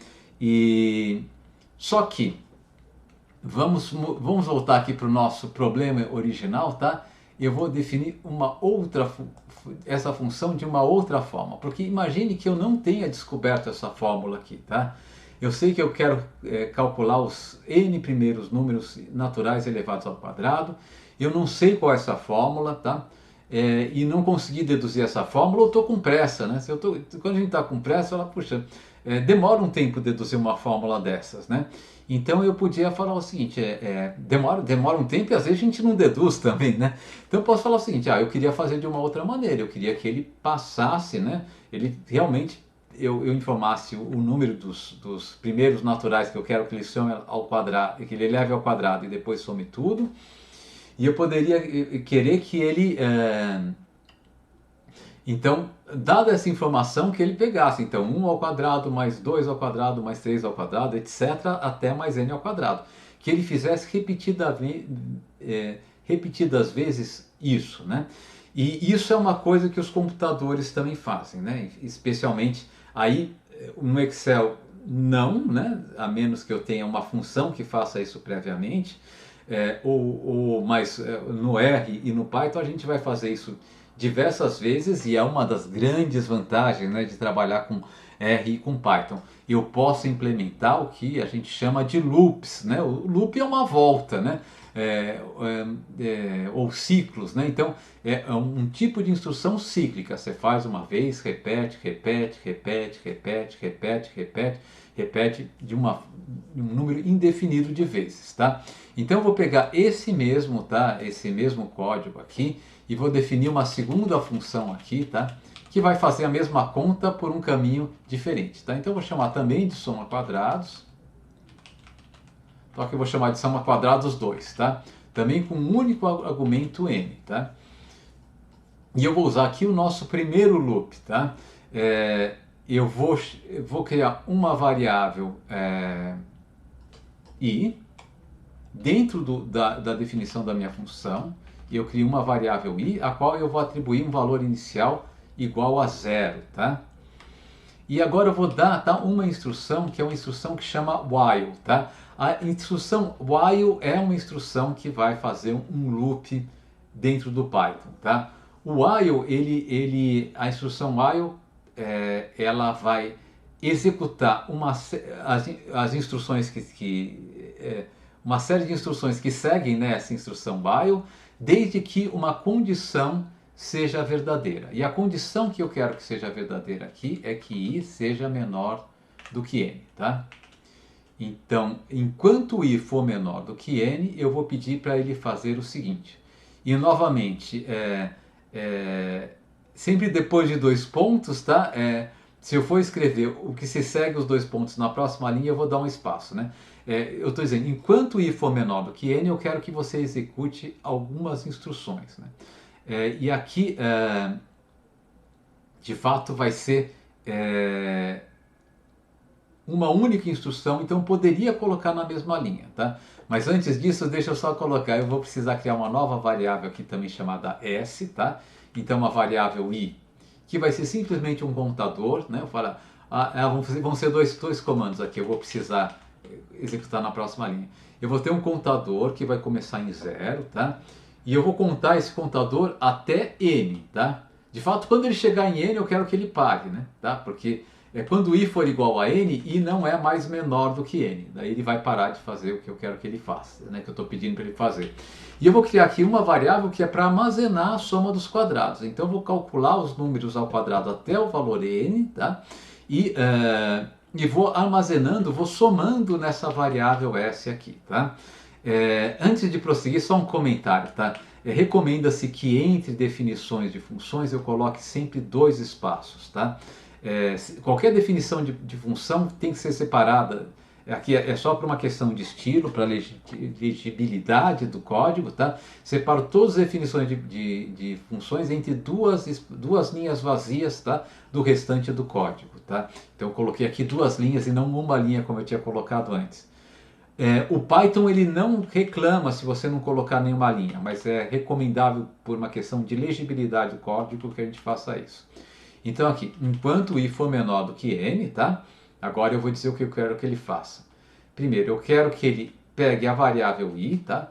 E só que vamos voltar aqui para o nosso problema original, tá? Eu vou definir essa função de uma outra forma, porque imagine que eu não tenha descoberto essa fórmula aqui, tá? Eu sei que eu quero calcular os n primeiros números naturais elevados ao quadrado, eu não sei qual é essa fórmula, tá? E não consegui deduzir essa fórmula, eu estou com pressa, né? Quando a gente está com pressa, ela, puxa, demora um tempo deduzir uma fórmula dessas, né? Então eu podia falar o seguinte, demora um tempo e às vezes a gente não deduz também, né? Então eu posso falar o seguinte, eu queria fazer de uma outra maneira, eu queria que ele passasse, né? Ele realmente, eu informasse o número dos primeiros naturais que eu quero que ele some ao quadrado, que ele eleve ao quadrado e depois some tudo. E eu poderia querer que ele... Então, dada essa informação, que ele pegasse, então, 1 ao quadrado, mais 2 ao quadrado, mais 3 ao quadrado, etc., até mais n ao quadrado. Que ele fizesse repetidas vezes isso, né? E isso é uma coisa que os computadores também fazem, né? Especialmente, aí, no Excel, não, né? A menos que eu tenha uma função que faça isso previamente, mas no R e no Python a gente vai fazer isso diversas vezes e é uma das grandes vantagens, né, de trabalhar com R e com Python. Eu posso implementar o que a gente chama de loops, né? O loop é uma volta, né? Ou ciclos, né? Então é um tipo de instrução cíclica. Você faz uma vez, repete, repete, repete, repete, repete, repete, repete de um número indefinido de vezes, tá? Então eu vou pegar esse mesmo, tá? Esse mesmo código aqui e vou definir uma segunda função aqui, tá? Que vai fazer a mesma conta por um caminho diferente, tá? Então eu vou chamar também de soma quadrados. Só que eu vou chamar de soma quadrados 2, tá? Também com um único argumento n, tá? E eu vou usar aqui o nosso primeiro loop, tá? Eu vou criar uma variável i dentro da definição da minha função. Eu crio uma variável i, a qual eu vou atribuir um valor inicial igual a 0, tá? E agora eu vou dar, tá, uma instrução que é uma instrução que chama while, tá? A instrução while é uma instrução que vai fazer um loop dentro do Python, tá? O while, a instrução while, ela vai executar as instruções uma série de instruções que seguem nessa instrução while, desde que uma condição seja verdadeira. E a condição que eu quero que seja verdadeira aqui é que i seja menor do que n, tá? Então, enquanto i for menor do que n, eu vou pedir para ele fazer o seguinte. E novamente, sempre depois de 2 pontos, tá? Se eu for escrever o que se segue os 2 pontos na próxima linha, eu vou dar um espaço, né? Eu estou dizendo, enquanto i for menor do que n, eu quero que você execute algumas instruções, né? E aqui, de fato, vai ser uma única instrução, então poderia colocar na mesma linha, tá? Mas antes disso, deixa eu só colocar, eu vou precisar criar uma nova variável aqui também chamada s, tá? Então uma variável i, que vai ser simplesmente um contador, né? Eu falo, vão ser dois comandos aqui, eu vou precisar executar na próxima linha. Eu vou ter um contador que vai começar em 0, tá? E eu vou contar esse contador até n, tá? De fato, quando ele chegar em n, eu quero que ele pare, né? Tá? Porque quando i for igual a n, i não é mais menor do que n. Daí ele vai parar de fazer o que eu quero que ele faça, né? Que eu estou pedindo para ele fazer. E eu vou criar aqui uma variável que é para armazenar a soma dos quadrados. Então eu vou calcular os números ao quadrado até o valor n, tá? E vou armazenando, vou somando nessa variável s aqui, tá? Antes de prosseguir, só um comentário, tá? Recomenda-se que entre definições de funções eu coloque sempre 2 espaços, tá? Qualquer definição de função tem que ser separada. Aqui é só para uma questão de estilo, para legibilidade do código, tá? Separo todas as definições de funções entre duas linhas vazias, tá? Do restante do código, tá? Então eu coloquei aqui 2 linhas e não uma linha como eu tinha colocado antes. O Python ele não reclama se você não colocar nenhuma linha, mas é recomendável por uma questão de legibilidade do código que a gente faça isso. Então aqui, enquanto i for menor do que n, tá? Agora eu vou dizer o que eu quero que ele faça. Primeiro, eu quero que ele pegue a variável i, tá?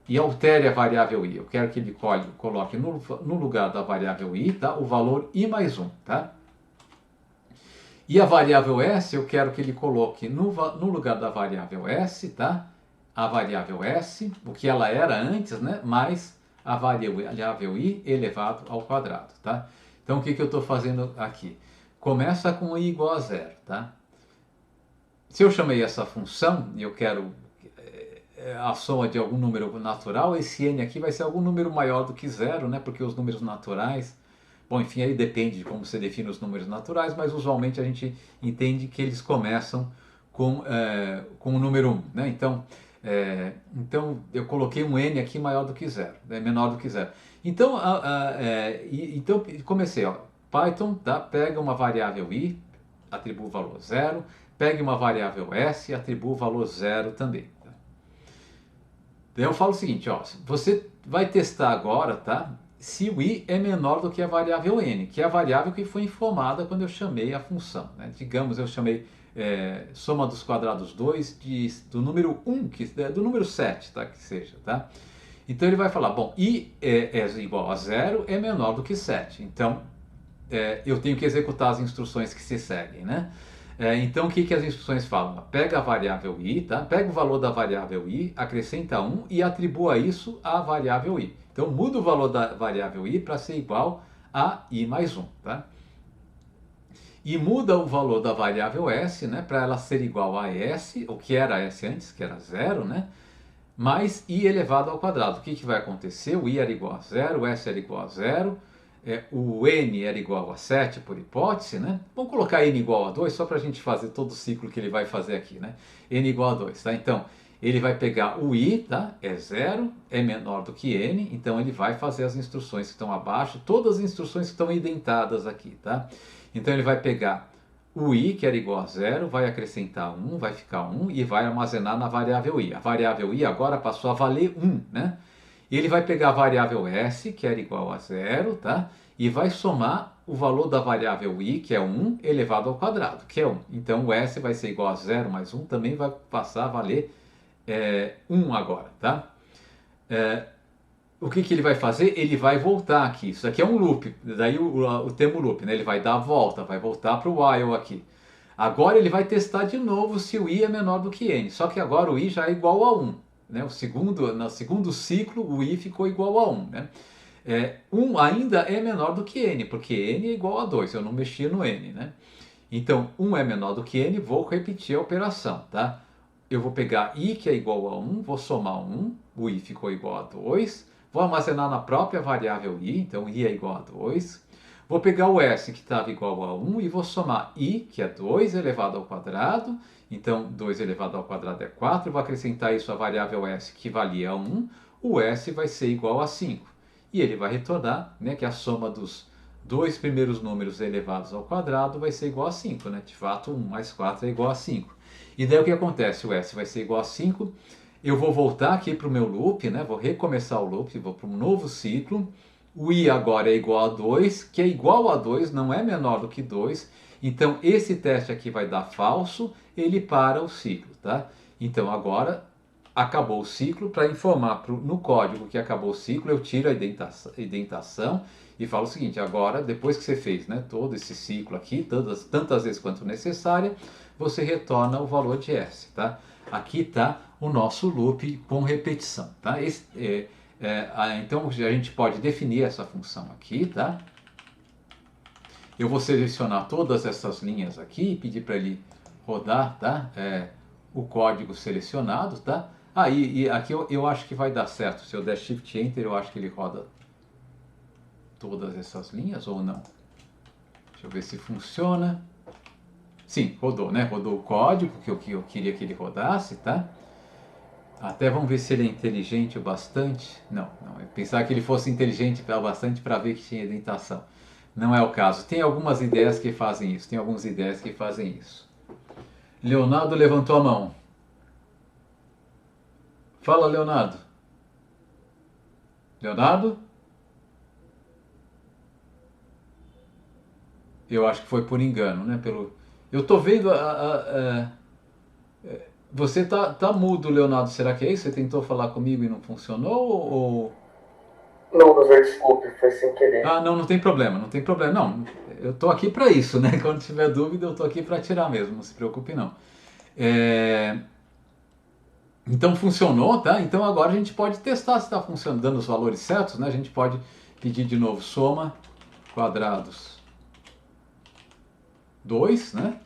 E altere a variável i. Eu quero que ele coloque no lugar da variável i, tá? O valor i mais 1, tá? E a variável s, eu quero que ele coloque no lugar da variável s, tá? A variável s, o que ela era antes, né? Mais a variável i elevado ao quadrado, tá? Então, o que eu estou fazendo aqui? Começa com i igual a 0, tá? Se eu chamei essa função e eu quero a soma de algum número natural, esse n aqui vai ser algum número maior do que 0, né? Porque os números naturais... Bom, enfim, aí depende de como você define os números naturais, mas usualmente a gente entende que eles começam com o número 1, né? Então, eu coloquei um n aqui maior do que 0, menor do que 0. Então, então comecei, ó, Python, tá? Pega uma variável i, atribua o valor 0, pega uma variável s e atribua o valor 0 também. Tá? Daí eu falo o seguinte, ó, você vai testar agora, tá? Se o i é menor do que a variável n, que é a variável que foi informada quando eu chamei a função. Né? Digamos, eu chamei soma dos quadrados 2 do número 1, do número 7, tá? Que seja. Tá? Então ele vai falar, bom, i é igual a 0 é menor do que 7. Então eu tenho que executar as instruções que se seguem. Né? Então o que as instruções falam? Pega a variável i, tá? Pega o valor da variável i, acrescenta 1 e atribua isso à variável i. Então muda o valor da variável i para ser igual a i mais 1. Tá? E muda o valor da variável s, né, para ela ser igual a s, o que era s antes, que era 0, né, mais i elevado ao quadrado. O que vai acontecer? O i era igual a 0, o s era igual a 0, o n era igual a 7 por hipótese. Né? Vamos colocar n igual a 2 só para a gente fazer todo o ciclo que ele vai fazer aqui. Né? N igual a 2. Tá? Então, ele vai pegar o i, tá? É 0, é menor do que n, então ele vai fazer as instruções que estão abaixo, todas as instruções que estão indentadas aqui, tá? Então ele vai pegar o i, que era igual a 0, vai acrescentar 1, vai ficar 1 e vai armazenar na variável i. A variável i agora passou a valer 1, né? E ele vai pegar a variável s, que era igual a 0, tá? E vai somar o valor da variável i, que é 1, elevado ao quadrado, que é 1. Então o s vai ser igual a 0 mais 1, também vai passar a valer 1 agora, tá? O que ele vai fazer? Ele vai voltar aqui. Isso aqui é um loop, daí o termo loop, né? Ele vai dar a volta, vai voltar para o while aqui. Agora ele vai testar de novo se o i é menor do que n. Só que agora o i já é igual a 1. Né? No segundo ciclo, o i ficou igual a 1. Né? 1 ainda é menor do que n, porque n é igual a 2. Eu não mexi no n. Né? Então, 1 é menor do que n, vou repetir a operação. Tá? Eu vou pegar i, que é igual a 1, vou somar 1, o i ficou igual a 2, vou armazenar na própria variável i, então i é igual a 2, vou pegar o s, que estava igual a 1, e vou somar i, que é 2 elevado ao quadrado, então 2 elevado ao quadrado é 4, vou acrescentar isso à variável s, que valia 1, o s vai ser igual a 5, e ele vai retornar, né, que a soma dos dois primeiros números elevados ao quadrado vai ser igual a 5, né? De fato, 1 mais 4 é igual a 5. E daí o que acontece? O s vai ser igual a 5, eu vou voltar aqui para o meu loop, né? Vou recomeçar o loop, vou para um novo ciclo, o i agora é igual a 2, que é igual a 2, não é menor do que 2, então esse teste aqui vai dar falso, ele para o ciclo, tá? Então agora acabou o ciclo, para informar no código que acabou o ciclo, eu tiro a indentação e falo o seguinte, agora, depois que você fez, né, todo esse ciclo aqui, tantas vezes quanto necessária, você retorna o valor de s, tá? Aqui está o nosso loop com repetição, tá? Então a gente pode definir essa função aqui, tá? Eu vou selecionar todas essas linhas aqui e pedir para ele rodar, tá? O código selecionado, tá? E aqui eu acho que vai dar certo. Se eu der Shift Enter, eu acho que ele roda todas essas linhas ou não. Deixa eu ver se funciona. Sim, rodou, né? Rodou o código que eu queria que ele rodasse, tá? Até vamos ver se ele é inteligente o bastante. Não. Eu pensava que ele fosse inteligente o bastante para ver que tinha indentação. Não é o caso. Tem algumas ideias que fazem isso. Tem algumas ideias que fazem isso. Leonardo levantou a mão. Fala, Leonardo. Leonardo? Eu acho que foi por engano, né? Eu tô vendo você tá mudo, Leonardo. Será que é isso? Você tentou falar comigo e não funcionou? Não, professor, desculpe, foi sem querer. Ah, não, não tem problema, não tem problema. Não, eu tô aqui para isso, né? Quando tiver dúvida, eu tô aqui para tirar mesmo. Não se preocupe, não. É, Então funcionou, tá? Então agora a gente pode testar se está funcionando, dando os valores certos, né? A gente pode pedir de novo soma quadrados 2, né?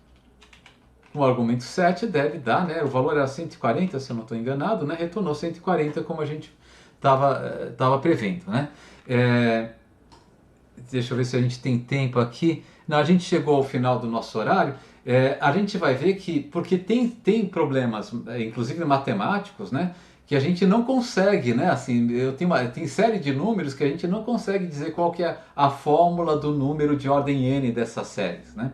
O argumento 7 deve dar, né? O valor era 140, se eu não estou enganado, né? Retornou 140 como a gente estava prevendo, né? Deixa eu ver se a gente tem tempo aqui. Não, a gente chegou ao final do nosso horário. A gente vai ver que, porque tem problemas, inclusive matemáticos, né? Que a gente não consegue, né? Assim, tem série de números que a gente não consegue dizer qual que é a fórmula do número de ordem n dessas séries, né?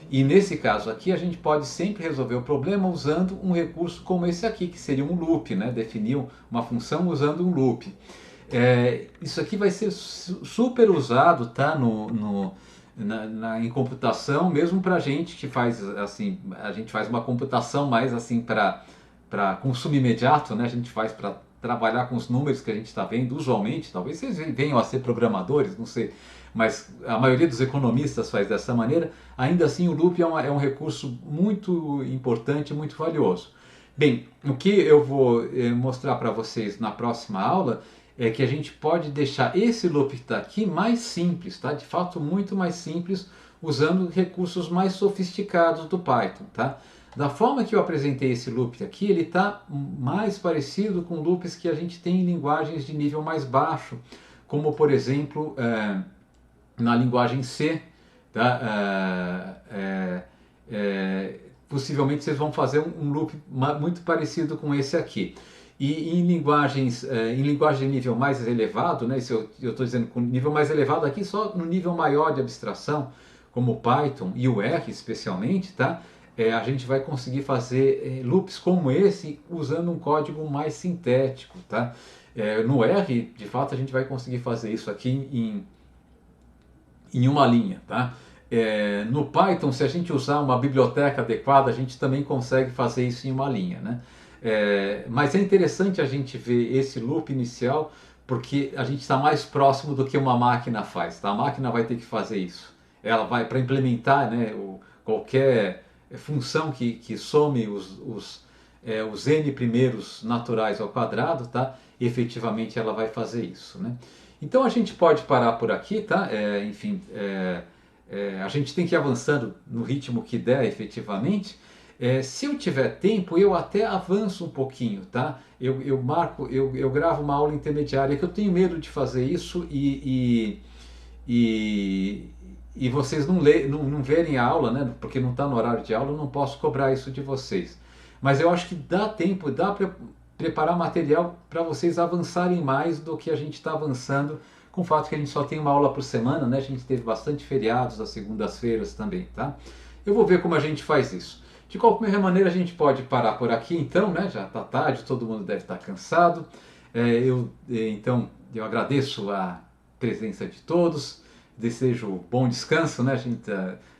E nesse caso aqui a gente pode sempre resolver o problema usando um recurso como esse aqui, que seria um loop, né? Definir uma função usando um loop. Isso aqui vai ser super usado, tá? Em computação, mesmo para gente que faz assim, a gente faz uma computação mais assim para consumo imediato, né? A gente faz para trabalhar com os números que a gente está vendo usualmente. Talvez vocês venham a ser programadores, não sei, mas a maioria dos economistas faz dessa maneira. Ainda assim, o loop é um recurso muito importante, muito valioso. Bem, o que eu vou mostrar para vocês na próxima aula é que a gente pode deixar esse loop que está aqui mais simples, tá? De fato, muito mais simples, usando recursos mais sofisticados do Python, tá? Da forma que eu apresentei esse loop aqui, ele está mais parecido com loops que a gente tem em linguagens de nível mais baixo, como por exemplo na linguagem C, tá? Possivelmente vocês vão fazer um loop muito parecido com esse aqui. E em linguagem de nível mais elevado, né, eu estou dizendo com nível mais elevado aqui, só no nível maior de abstração, como o Python e o R especialmente, tá? A gente vai conseguir fazer loops como esse usando um código mais sintético, tá? No R, de fato, a gente vai conseguir fazer isso aqui em uma linha, tá? No Python, se a gente usar uma biblioteca adequada, a gente também consegue fazer isso em uma linha, né? Mas é interessante a gente ver esse loop inicial, porque a gente está mais próximo do que uma máquina faz, tá? A máquina vai ter que fazer isso. Ela vai, para implementar, né, qualquer função que some os n primeiros naturais ao quadrado, tá? Efetivamente ela vai fazer isso, né? Então a gente pode parar por aqui, tá? Enfim, a gente tem que ir avançando no ritmo que der efetivamente. Se eu tiver tempo, eu até avanço um pouquinho, tá? Eu gravo uma aula intermediária, que eu tenho medo de fazer isso e vocês não verem a aula, né? Porque não está no horário de aula, eu não posso cobrar isso de vocês. Mas eu acho que dá tempo, dá para preparar material para vocês avançarem mais do que a gente está avançando, com o fato que a gente só tem uma aula por semana, né? A gente teve bastante feriados às segundas-feiras também, tá? Eu vou ver como a gente faz isso. De qualquer maneira, a gente pode parar por aqui então, né? Já está tarde, todo mundo deve estar cansado. Então, eu agradeço a presença de todos, desejo bom descanso, né,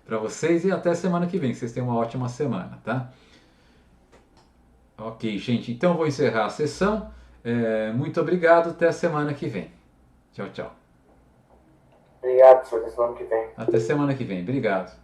para vocês, e até semana que vem. Vocês tenham uma ótima semana, tá? Ok, gente, então eu vou encerrar a sessão. Muito obrigado, até a semana que vem. Tchau, tchau. Obrigado, senhor, até semana que vem. Até semana que vem, obrigado.